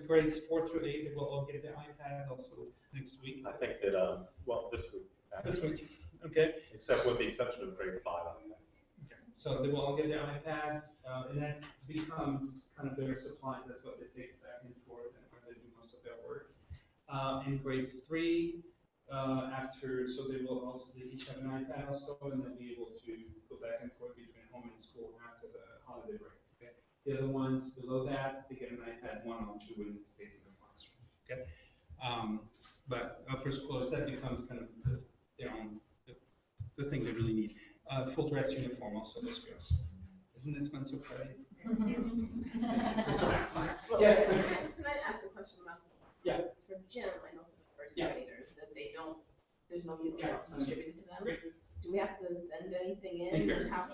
Grades 4 through 8, they will all get their iPad also next week. I think that, well, this week. This week, okay. Except with the exception of grade 5. So they will all get their iPads, and that becomes kind of their supply. That's what they take back and forth and where they do most of their work. In grades 3, so they each have an iPad also, and they'll be able to go back and forth between home and school after the holiday break. Okay. The other ones below that, they get an iPad 1 or 2 when it stays in the classroom. Okay. But upper schoolers, that becomes kind of their own, the thing they really need. Full dress uniform also those girls. Isn't this one so pretty? Yes. Can I ask a question about? Yeah. For Jim, I know for the first Yeah. graders that there's no uniforms Yeah. distributed to them. Great. Do we have to send anything in? Sneakers. How-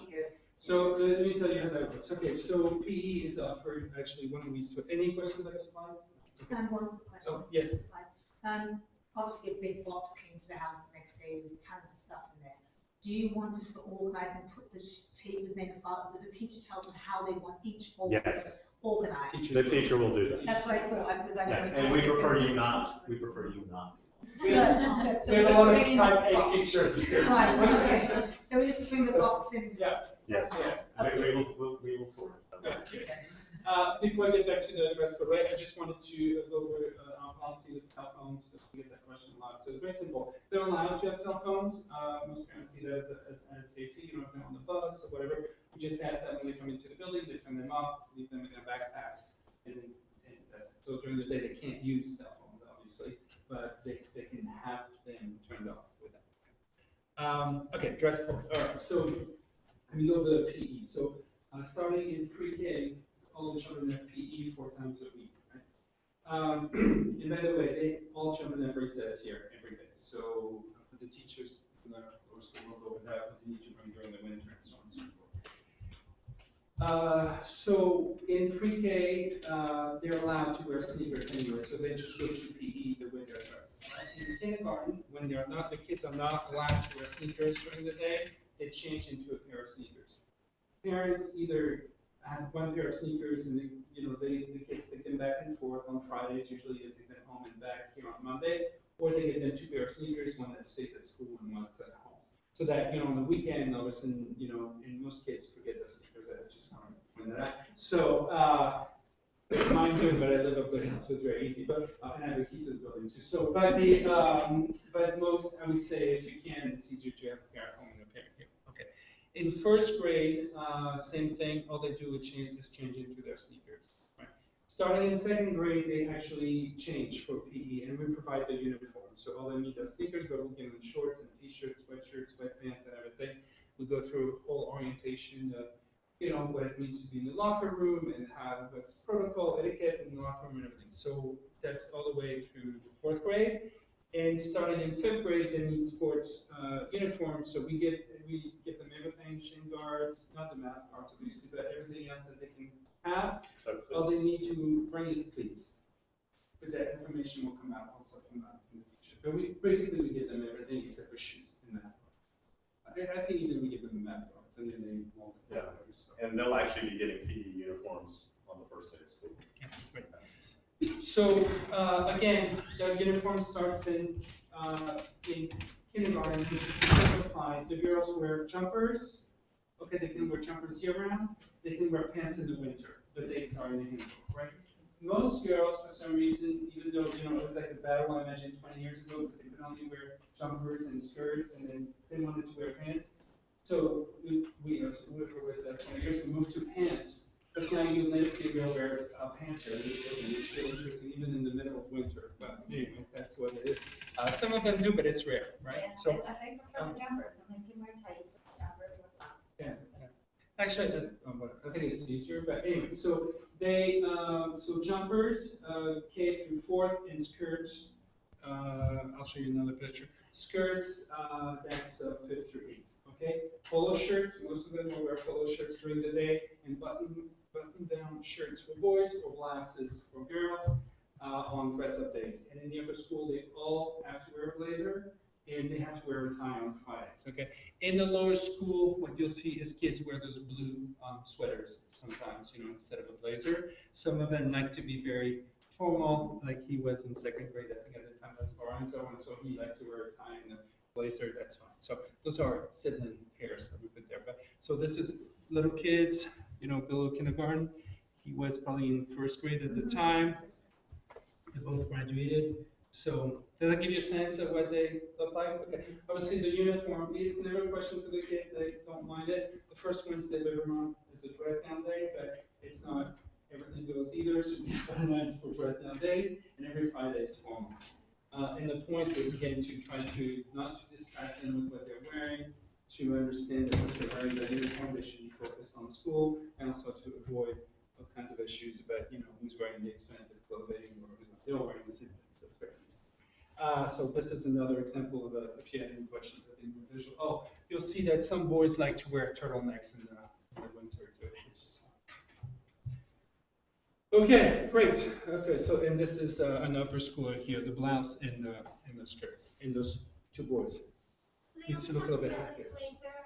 So let me tell you how that works. Okay, so PE is offered actually when we switch. Any questions about supplies? One quick question. Oh, yes. Obviously a big box came to the house the next day with tons of stuff in there. Do you want us to organize and put the papers in a file? Does the teacher tell them how they want each folder Yes. organized? The teacher will do that. That's what I thought, because I know. Yes, and we prefer you not. We have a lot of type A teachers here. Right, okay, so we just bring the box in. Yeah. Yes, Yeah. we will sort it. Okay. Before I get back to the address code, right, I just wanted to go over our policy with cell phones, because we get that question a lot. So it's very simple. They're allowed to have cell phones. Most parents see that as added safety, if they're on the bus or whatever. We just ask that when they come into the building, they turn them off, leave them in their backpack, and that's it. So during the day, they can't use cell phones, obviously, but they can have them turned off with that. Okay, dress code. All right, so we go to the PE. So starting in pre-K, all the children have PE 4 times a week, right? And by the way, all children have recess here every day. So for the teachers, of course, will go with that, but they need to bring during the winter and so on and so forth. So in pre-K, they're allowed to wear sneakers anyway, so they just go to PE the way they're dressed. In kindergarten, when the kids are not allowed to wear sneakers during the day, they change into a pair of sneakers. Parents either have one pair of sneakers and the kids take them back and forth on Fridays, usually they take them home and back here on Monday, or they get them 2 pair of sneakers, one that stays at school and one that's at home. So that, on the weekend, all of a sudden, and most kids forget their sneakers, I just want to point that out. So, mine too, but I live up there, so it's very easy, but, and I have a key to the building too. So, but most, I would say, if you can, it's easier to have a pair at home and a pair here. Okay. In first grade, same thing, all they do is change into their sneakers, right? Starting in second grade, they actually change for PE, and we provide the uniform. So all they need are sneakers, but we'll give them shorts and t-shirts, sweatshirts, sweatpants, and everything. We go through a whole orientation of, what it means to be in the locker room and what's protocol, etiquette in the locker room and everything. So that's all the way through 4th grade. And starting in 5th grade, they need sports uniforms. So we give them everything, shin guards, not the math guards obviously, but everything else that they can have. All they need to bring is cleats. But that information will come out also from the teacher. But we give them everything except for shoes and math guards. I think even we give them the math guards, and then they won't. Yeah. And they'll actually be getting PE uniforms on the first day of school. Yeah, great. So again, the uniform starts in kindergarten, which is simplified. The girls wear jumpers. Okay, they can wear jumpers year-round. They can wear pants in the winter. The dates are in the handbook, right? Most girls, for some reason, even though it was like a battle, I imagine 20 years ago, because they could only wear jumpers and skirts, and then they wanted to wear pants. So we was that 20 years, we moved to pants. But now you'll notice see real wear pants here. It's really interesting, even in the middle of winter. But anyway, that's what it is. Some of them do, but it's rare, right? Yeah, So, I prefer the jumpers, and they can wear tights, jumpers or socks. yeah. Actually, I think it's easier, but anyway, so they, so jumpers, K through fourth, and skirts, I'll show you another picture. Skirts, that's fifth through eighth, okay? Polo shirts, most of them will wear polo shirts during the day, and button-down shirts for boys, or glasses for girls, on dress-up days. And in the upper school, they all have to wear a blazer, and they have to wear a tie on Fridays, okay? In the lower school, what you'll see is kids wear those blue sweaters sometimes, instead of a blazer. Some of them like to be very formal, like he was in second grade, I think at the time as far and so on. So he liked to wear a tie and a blazer, that's fine. So those are sibling pairs that we put there. But so this is little kids, below kindergarten. He was probably in first grade at the time. They both graduated. So does that give you a sense of what they look like? Okay. Obviously, the uniform is never a question for the kids. They don't mind it. The first Wednesday of every month is a dress down day, but it's not everything goes either. So we find nights for dress down days, and every Friday is formal. And the point is, again, to try to not to distract them with what they're wearing, to understand that once they're wearing the uniform, they should be focused on school, and also to avoid all kinds of issues about, who's wearing the expensive clothing or who's not. They're all wearing the same thing, so it's very easy. So this is another example of if you have any questions, I think more visual. Oh, you'll see that some boys like to wear turtlenecks in the winter too. Okay, great. Okay, so and this is an upper schooler here, the blouse and the skirt, and those two boys. So they Needs to only look a have little to bit wear the happier. blazer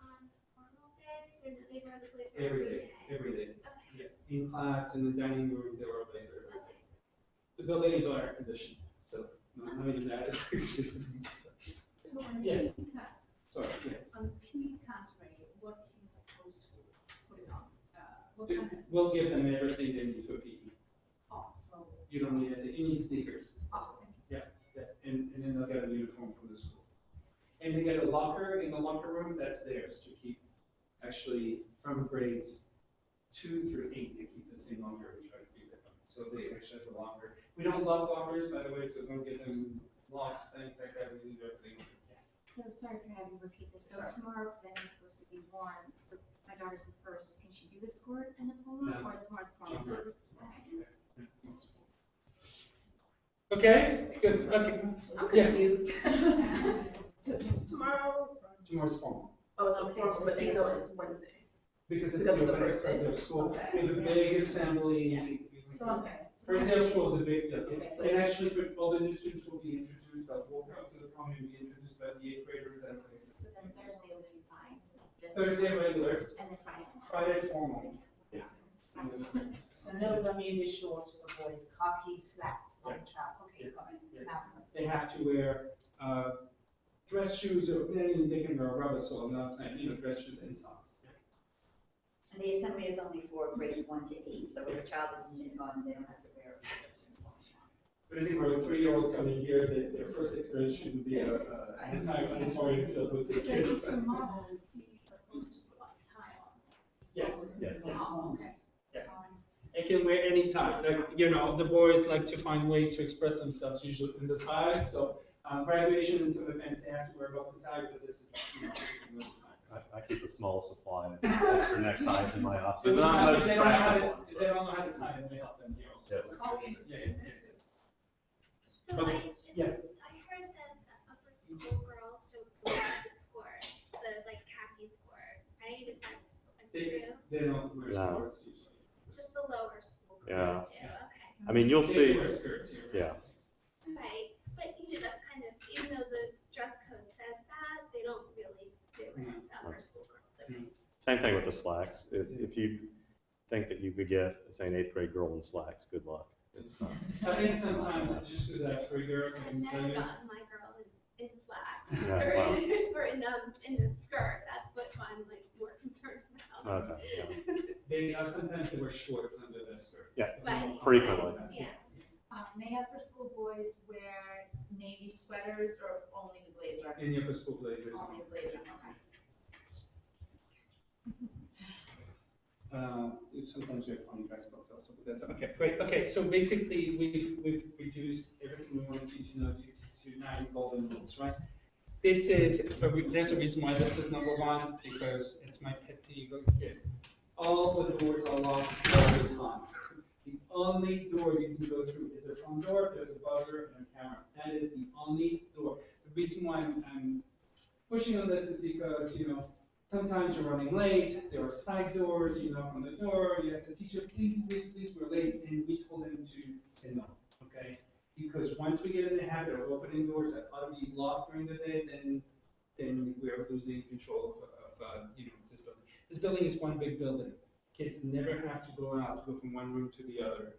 on formal days, or do they wear the blazer every day? Every day. Okay. Yeah. In class, in the dining room, they wear a blazer. Okay. The buildings are air conditioned, so not even that is excuses. So when Yes. he's in class, Sorry, yeah. on PE class rate, what he's supposed to put it on? What kind of, We'll give them everything they need for PE. so, You don't need anything. You need sneakers. thank you. Yeah, and then they'll get a uniform from the school. And they get a locker in the locker room, that's theirs to keep, actually, from grades 2 through 8, they keep the same locker, we try to keep it. So they actually have a locker. We don't lock lockers, by the way, so don't give them locks, things like that, we leave everything. So sorry for having to repeat this. So Sorry. tomorrow then is supposed to be warm. So my daughter's in first. Can she do the skirt and the polo, No. or tomorrow's formal? Jumper. Okay. Okay, good, okay. I'm Yeah. confused. Tomorrow, Tomorrow's formal. oh, it's a formal, but they know it's Wednesday. Because it's Because the of the first first day day. of school. Okay. We have a big assembly. So, okay. First day of school is a big deal. Okay. And actually, all the new students will be introduced, walk up to the podium and be introduced by the 8th graders and everything. So then Thursday will be fine. Thursday regular, And then Friday. Friday formal. Yeah. So no Bermuda shorts for boys, khaki slacks on top. Okay, got it. Yeah. Now, They have to wear dress shoes, or they can wear a rubber sole, I'm not saying, dress shoes and socks. And the assembly is only for grades 1 to 8, so if a child is in kindergarten, they don't have to wear a uniform. But I think for a 3-year-old coming here, their first experience shouldn't be an entire auditorium filled with the kids. So tomorrow, he's supposed to put a tie on. Yes, yes. Oh, okay. It can wear any tie. Like, the boys like to find ways to express themselves, usually in the ties. So graduation and some events, they have to wear both the tie, but this is, I keep a small supply of extra neckties in my office. If But not most they don't know how attractive to, ones. if they don't know how to tie, then we help them here also. Yes. Okay. Yeah. So Okay, yes. I heard that the upper school girls don't wear the skirts, the khaki skirt, right? Is that true? They don't wear No. skirts usually. Just the lower school Yeah. girls too, okay. I mean, you'll They see, wear skirts here. yeah. Right, but that's kind of, even though the dress code says that, they don't really do it, the upper school girls, okay. Same thing with the slacks. If you think that you could get, say, an 8th grade girl in slacks, good luck. It's not. I think sometimes, just because I have 3 girls, I I've can tell never you. gotten my girl in slacks, Yeah, or wow. or in a skirt, that's what I'm more concerned about. Okay, yeah. They sometimes they wear shorts under their skirts. Yeah. Right. Frequently. Yeah. May upper school boys wear navy sweaters or only the blazer? In your school blazers. Only the blazer, okay. Sometimes we have funny dress codes also, but that's, okay, great. Okay, so basically, we've reduced everything we wanted you to know to 9 golden rules, right? This is, there's a reason why this is number 1, because it's my pet peeve of kids. All the doors are locked all the time. The only door you can go through is the front door, there's a buzzer and a camera. That is the only door. The reason why I'm pushing on this is because, sometimes you're running late, there are side doors, you knock on the door, you ask the teacher, please, we're late, and we told them to say no, okay? Because once we get in the habit of opening doors that ought to be locked during the day, then we're losing control of this building. This building is one big building. Kids never have to go out, to go from one room to the other.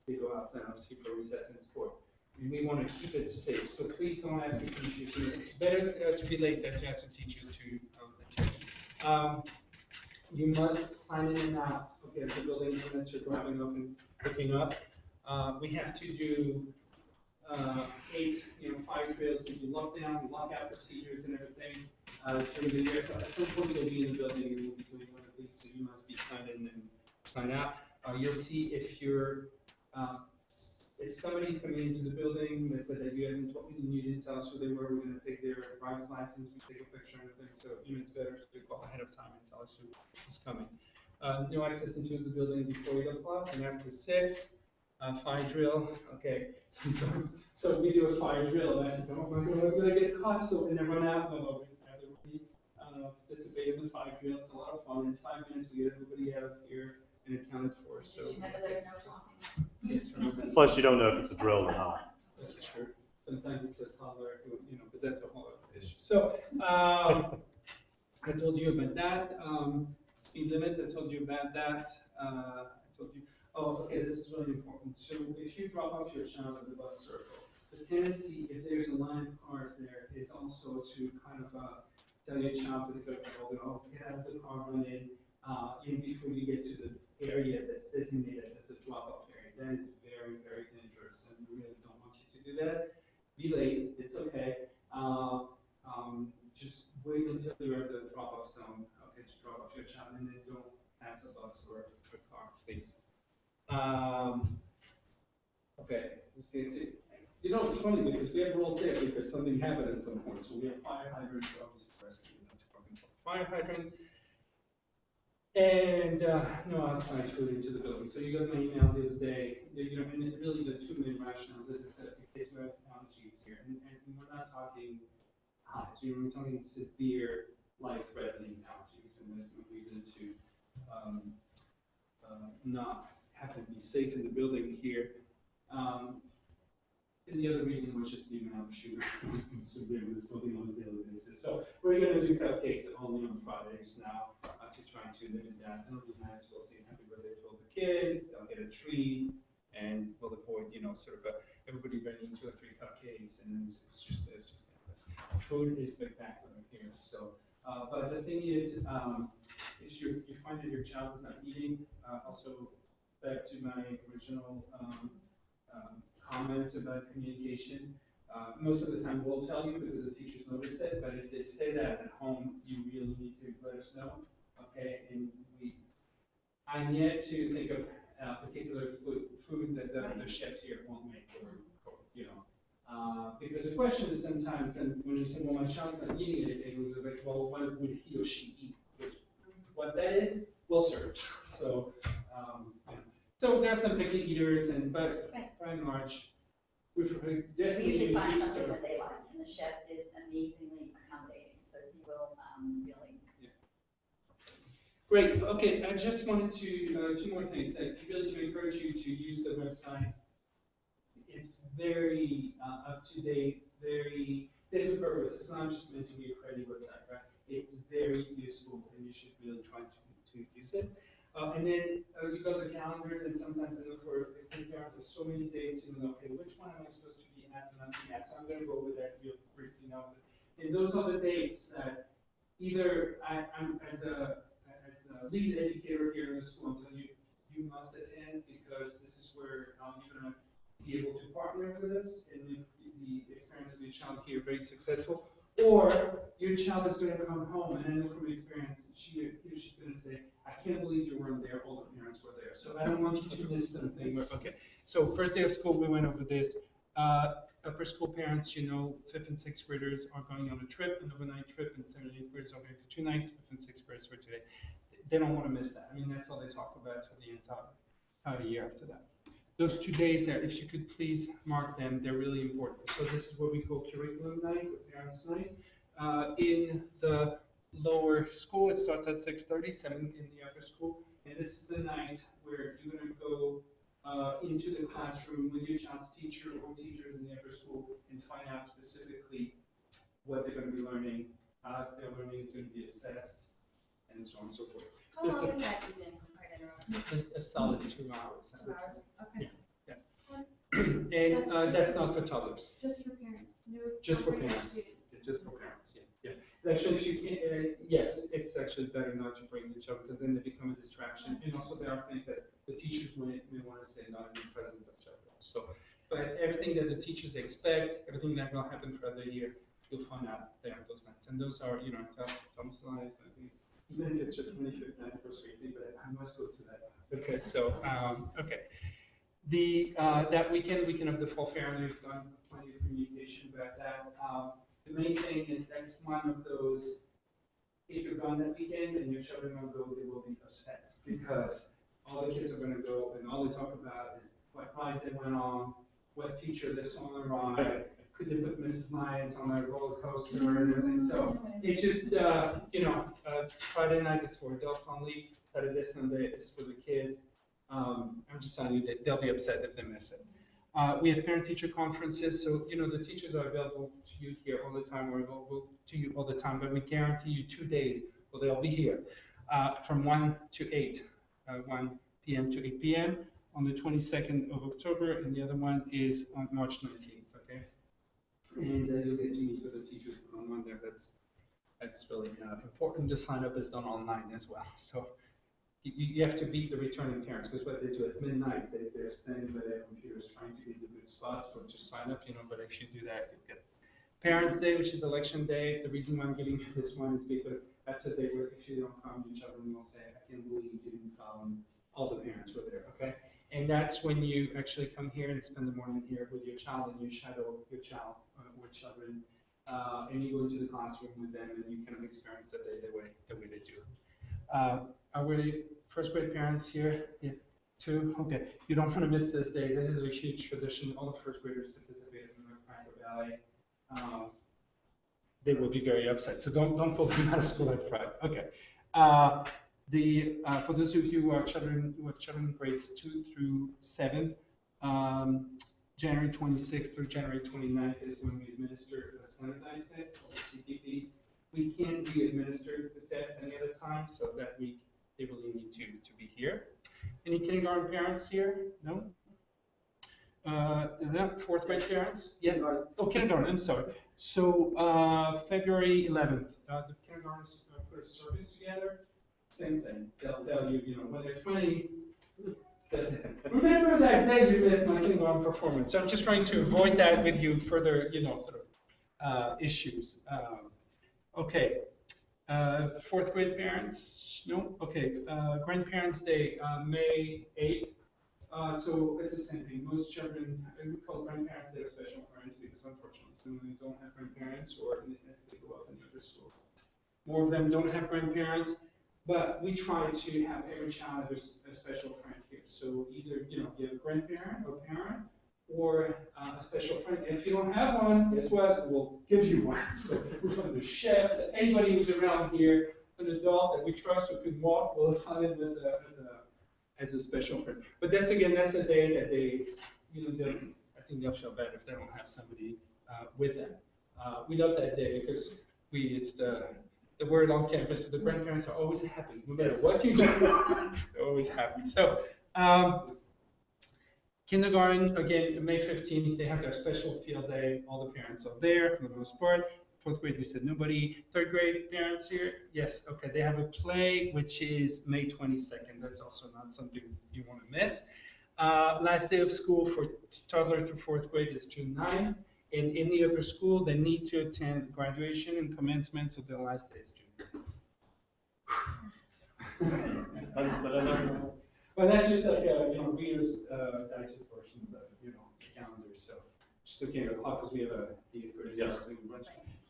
They go outside, obviously, for recess and sport. And we want to keep it safe. So please don't ask your teachers. It's better to be late than to ask your teachers to attend. You must sign in and out, okay, at the building unless you're driving up and picking up. We have to do 8, fire drills. We do lockdown, lockout procedures and everything during the year. So at some point you'll be in the building and we'll be doing one of these. So you must be signed in and sign out. You'll see if you're if somebody's coming into the building that said that you haven't told me, you didn't tell us who they were, we're going to take their driver's license, we take a picture and everything. So it's better to call ahead of time and tell us who's coming. No access into the building before 8 o'clock and after 6. Fire drill, okay. So we do a fire drill, and I said, oh my God, I'm going to get caught, so and then run out. No, we have to participate in the fire drill. It's a lot of fun. In 5 minutes, we get everybody out of here and accounted for. So Remember, there's no talking. yes, remember. Plus, you don't know if it's a drill or not. That's true. Sometimes it's a toddler, but that's a whole other issue. So I told you about that. Speed limit, I told you about that. I told you. Oh, okay, this is really important. So if you drop off your child at the bus circle, the tendency, if there's a line of cars there, is also to kind of tell your child that they're going to get out of the car, run in, before you get to the area that's designated as the drop-off area. That is very, very dangerous, and we really don't want you to do that. Be late, it's okay. Just wait until you're at the drop-off zone, okay, to drop off your child, and then don't pass a bus or a car, please. Okay, it's funny because we have rules there because something happened at some point. So we have fire hydrants, obviously rescue department fire hydrant, and no outside food into the building. So you got my email the other day. And really the 2 main rationales is that the kids have allergies here, and we're not talking hives. We're talking severe, life-threatening allergies, and there's no reason to not have to be safe in the building here. And the other reason was just the amount of sugar was consumed in this building on a daily basis. So we're going to do cupcakes only on Fridays now to try to limit that. And it'll be nice. We'll say happy birthday to all the kids. They'll get a treat, and we'll avoid, sort of everybody running 2 or 3 cupcakes, and it's just endless. Food is spectacular here. So, but the thing is, if you find that your child is not eating, also back to my original comment about communication. Most of the time we'll tell you because the teachers noticed it, but if they say that at home, you really need to let us know, okay? And I'm yet to think of a particular food that the chef here won't make, because the question is sometimes then when you say, well, my child's not eating anything, we're like, well, what would he or she eat? What that is, we'll serve. So, so there are some picky eaters, but by and large, we've definitely We usually find used something to. that they like, and the chef is amazingly accommodating, so he will really. Yeah. Great. Okay, I just wanted to 2 more things. Really to encourage you to use the website. It's very up to date. There's a purpose. It's not just meant to be a cruddy website, right? It's very useful, and you should really try to use it. And then you go to the calendars, and sometimes I look for there are so many dates, okay, which one am I supposed to be at and not be at? So I'm going to go over that real briefly now. And those are the dates that either I'm as a lead educator here in the school, I'm telling you, you must attend because this is where you're going to be able to partner with us and make the experience of your child here very successful. Or your child is going to come home, and I know from experience, she's going to say, I can't believe you weren't there, all the parents were there. So I don't want you to miss something. Okay, so first day of school, we went over this. Upper school parents, you know, 5th and 6th graders are going on a trip, an overnight trip, and 7th and 8th graders are going for 2 nights, 5th and 6th graders for today. They don't want to miss that. I mean, that's all they talk about for the entire year after that. Those 2 days there, if you could please mark them, they're really important. So this is what we call curriculum night, or parents' night. In the lower school, it starts at 6:30, 7 in the upper school, and this is the night where you're going to go into the classroom with your child's teacher or teachers in the upper school and find out specifically what they're going to be learning, how their learning is going to be assessed, and so on and so forth. How long is that evening? Sorry to interrupt. A solid 2 hours. 2 hours? Okay. And that's not for toddlers. Just for parents, no. Just for not parents. students. Just for parents, yeah. Actually, if you can, yes, it's actually better not to bring the child because then they become a distraction. And also there are things that the teachers may want to say not in the presence of children. So, but everything that the teachers expect, everything that will happen throughout the year, you'll find out there on those nights. And those are, you know, Tom's life, at least, even if it's your 25th anniversary, but I must go to that. Okay, so, okay. That weekend of the fall fair, and we've done plenty of communication about that. The main thing is that's one of those, if you're gone that weekend and your children don't go, they will be upset because all the kids are going to go and all they talk about is what ride they went on, what teacher they saw on the ride, could they put Mrs. Lyons on a roller coaster or anything. So it's just, Friday night is for adults only, Saturday, Sunday is for the kids. I'm just telling you that they'll be upset if they miss it. We have parent-teacher conferences, so you know the teachers are available to you here all the time, or available to you all the time, but we guarantee you 2 days where they'll be here from 1 to 8, 1 p.m. to 8 p.m. on the 22nd of October, and the other one is on March 19th, okay? And you'll get to meet with the teachers one-on-one there. That's really important. The sign-up is done online as well, so. You have to beat the returning parents because what they do at midnight, they're standing by their computers trying to get the good spot for to sign up, you know, but if you do that, you get Parents' Day, which is election day. The reason why I'm giving you this one is because that's a day where if you don't come, your children will say, I can't believe you didn't come. All the parents were there, okay? And that's when you actually come here and spend the morning here with your child and you shadow your child or children, and you go into the classroom with them and you kind of experience the day the way they do. Are we first grade parents here? Yeah, 2? Okay. You don't want to miss this day. This is a huge tradition. All the first graders participate in the Franco Ballet. They will be very upset. So don't pull them out of school at Friday. Okay. For those of you who have children in grades 2 through 7, January 26th through January 29th is when we administer the standardized test, called the CTPs. We can't re-administer the test any other time, so that week they really need to be here. Any kindergarten parents here? No? Is that 4th grade parents? Yeah. Oh, kindergarten, I'm sorry. So February 11th, the kindergartens put a service together. Same thing. They'll tell you, you know, when they're 20, remember that day you missed my kindergarten performance. So I'm just trying to avoid that with you further, you know, sort of issues. Okay, 4th grade parents, no? Okay, Grandparents' Day, May 8th. So it's the same thing. Most children, we call Grandparents' Day a special friends because unfortunately some of them don't have grandparents or as they go up in the other school. More of them don't have grandparents, but we try to have every child have a special friend here. So either, you know, you have a grandparent or parent, or a special friend. If you don't have one, guess what? We'll give you one. So from the chef, anybody who's around here, an adult that we trust who can walk, we'll assign him as a special friend. But that's a day that they, you know, I think they'll feel bad if they don't have somebody with them. We love that day because it's the word on campus. The grandparents are always happy, no matter what you do. They're always happy. So. Kindergarten, again, May 15th, they have their special field day. All the parents are there for the most part. 4th grade, we said nobody. 3rd grade parents here? Yes, okay. They have a play, which is May 22nd. That's also not something you want to miss. Last day of school for toddler through 4th grade is June 9th. And in the upper school, they need to attend graduation and commencement, so their last day is June 9th. But another, Well, that's just like, Reader's Digest version of the calendar, so just looking at the clock, because we have the 8th graders. Yes.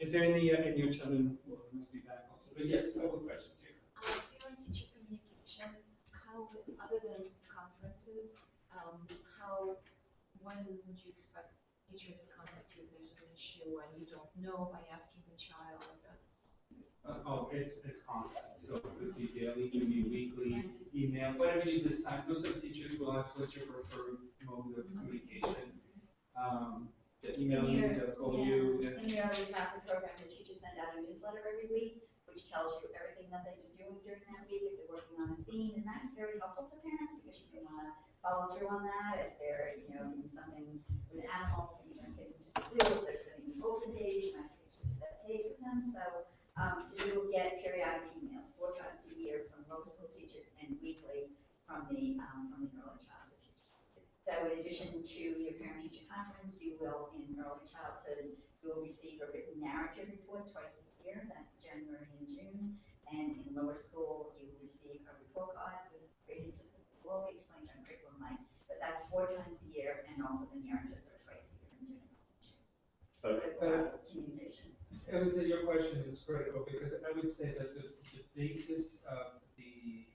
Is there any your children who must be back also? But yes, a couple of questions here. Parent-teacher communication, how, other than conferences, when would you expect teacher to contact you if there's an issue and you don't know by asking the child? It's constant, so it could be daily, it could be weekly, email, whatever you decide. Most of the teachers will ask what's your preferred mode of communication. The email you, they'll call you. In the early childhood program, the teachers send out a newsletter every week, which tells you everything that they've been doing during that week, if they're working on a theme, and that's very helpful to parents, because you can follow through on that. If they're, doing something with animals, you can take them to the zoo. If they're sitting in the open page, you might take them to that page with them. So you will get periodic emails 4 times a year from local school teachers and weekly from the early childhood teachers. So in addition to your parent-teacher conference, you will, in early childhood, you will receive a written narrative report twice a year. That's January and June. And in lower school, you will receive a report card with grading system. We'll explain during curriculum night, but that's 4 times a year, and also the narratives are twice a year in June. so There's a lot of communication. I would say your question is critical, because I would say that the basis of the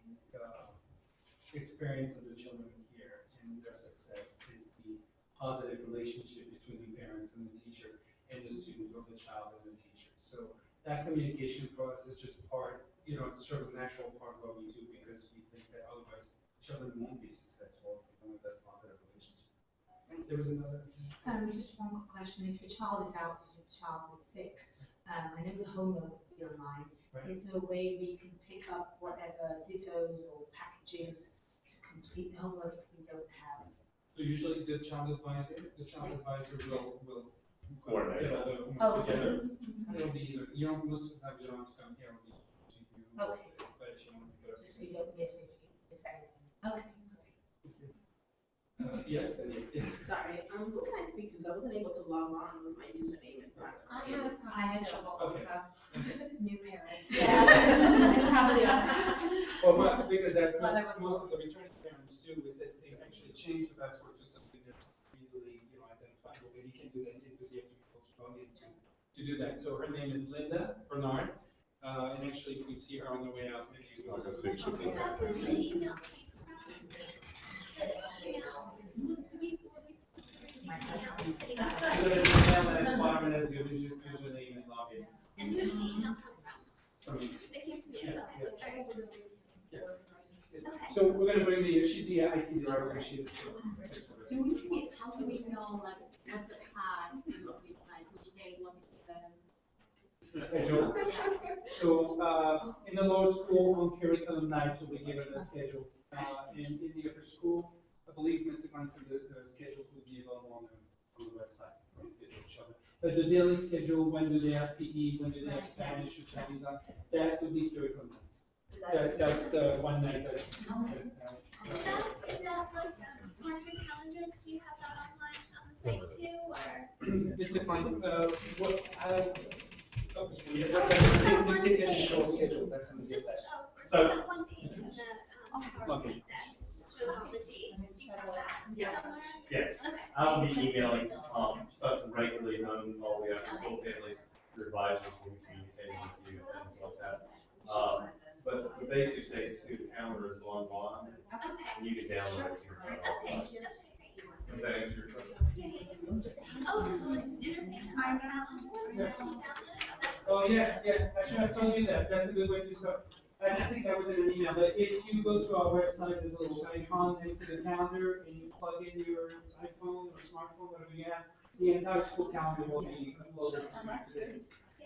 experience of the children here and their success is the positive relationship between the parents and the teacher and the student, or the child and the teacher. So that communication for us is just part, it's sort of a natural part of what we do, because we think that otherwise children won't be successful if we don't have that positive relationship. There was another. Just one quick question. If your child is out because your child is sick, I know the homework will be online. Right. Is there a way we can pick up whatever dittos or packages to complete the homework if we don't have? So usually the child advisor will Coordinate. get all the homework Okay. together. It'll be either, most of the time you don't have to come here, it'll be to you. Okay. But if you want to pick it up. Just so you don't miss it, if you miss anything. Okay. Yes, yes. Sorry, who can I speak to? So I wasn't able to log on with my username and password. I had trouble Okay. also. New parents. It's probably us. Well, because most of the returning parents do is that they actually change the password to something that's easily, identifiable, but you can do that because you have to be able to log in to do that. So her name is Linda Bernard, and actually if we see her on the way out, maybe we'll. Is that who's the email? Username and login. And who's the email From me. They came from you. Yeah. So we're gonna bring she's the IT director, Do we, how do we know, like, what's the class, like, which day, what the schedule. So, in the lower school, on curriculum nights, will be given a schedule. And in the upper school, I believe Mr. Grant said the schedules will be available on the website. But the daily schedule, when do they have PE, when do they have Spanish or Chinese, that will be curriculum night. That's the one night that. Is that like marking calendars? Do you have that online on the site too, or? Mr. Klein, what, One the page. schedule that comes with that. So- That one page of the PowerPoint that shows all the dates. Do you have that somewhere? yes, Okay. I'll be emailing, stuff regularly, known all the way up to school families, your advisors will be communicating with you, and things like that. But the basic thing, student calendar is online, and you can download it to your phone. Okay. Does that answer your question? Oh, so like interface our calendar. Oh, yes, I should have told you that, that's a good way to start. I think that was in an email, but if you go to our website, there's a little icon next to the calendar, and you plug in your iPhone or smartphone, whatever you have, the entire school calendar will be uploaded to this.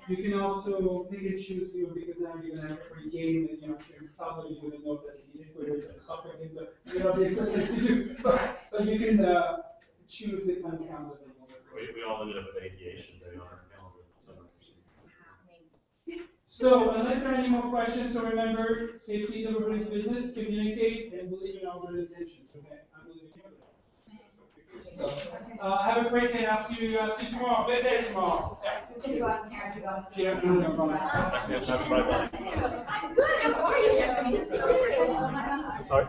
You can also pick and choose, because now you're gonna have every game, and, your toddler, you're gonna know that the Equators and soccer games are, they're interesting to do, but you can, choose the kind of calendar that you want. We all ended up with aviation day on our calendar. So unless there are any more questions, so remember, safety is everybody's business, communicate, and believe in our good intentions, okay? I believe in you. So, have a great day, I'll see you tomorrow, good day tomorrow. Yeah, no problem. Yes, have a bright one. I'm good. How are you? Sorry?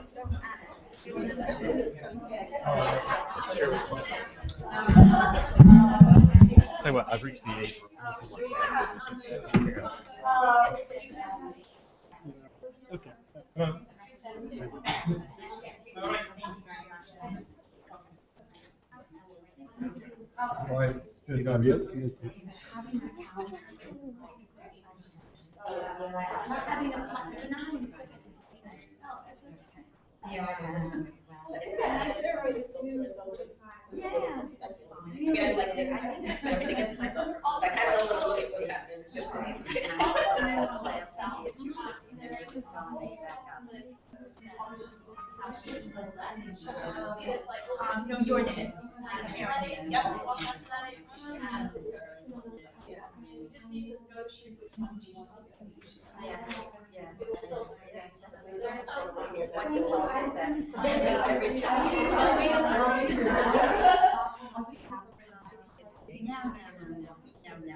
This chair was fun. Tell you what, I've reached the age where honestly, Okay. Yeah, that's great. Isn't that nice? They're really filtering those. Yeah. That's fine. I mean, I like it. Everything in myself. I kind of don't know what it's happening. It's fine. No, your name. Yep. Yes, yes. No,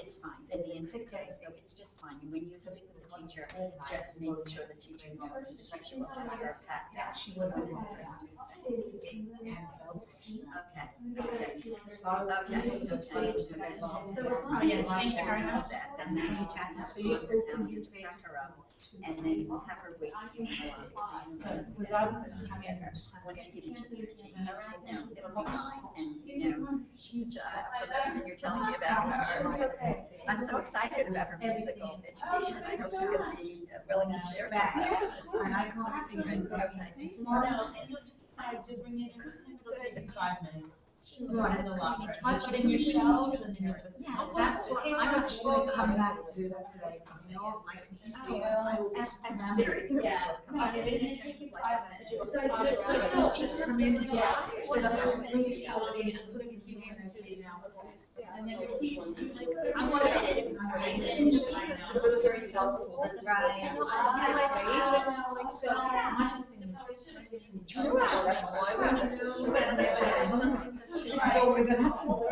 it's fine, at the end of the day, so it's just fine, and when you speak with the teacher, just make sure the teacher knows, the teacher will have her pack. She was What the is one the that first Tuesday? Okay. So as long as the teacher knows that, then the teacher has So you open your pack her up, and then we'll have her wait for you to go out. Once you get into the routine, all right, now, it'll be fine, and, she's a child, and you're telling me about her. I'm so excited about her musical education, I hope she's gonna be willing to share some of that. And I can't see her. Okay. Tomorrow. To bring in, it'll take 5 minutes. Right. In the locker. You put in your shelves and then you put. That's what I'm actually going to come back to that today. You know, I can just feel I always remember. Yeah. Just come in, yeah, so that I can finish everything and put everything in and sit down. And then I'm one of the kids, I'm So those are results. Right. So my husband is. Sure. She's always an apple.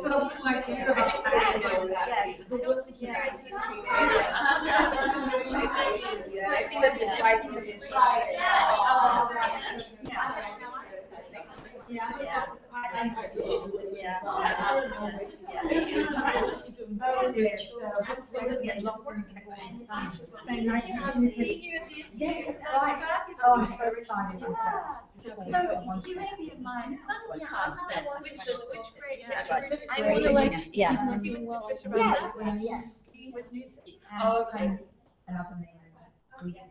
So my dear. Yes. I see that the slides were in Yes, that's right. Oh, I'm so excited about that. So you may be in my son's class then. Which grade? Yeah. I want to yeah. He's not doing well. Yes. Was Newski. Oh, okay. Another name, Greek name.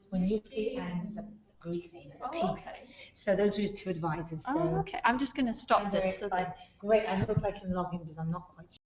When you speak and there's a Greek name, a P. Oh, okay. So those are his two advisors, so. Oh, okay. I'm just going to stop I'm very this so that excited. Great, I hope I can log in because I'm not quite sure.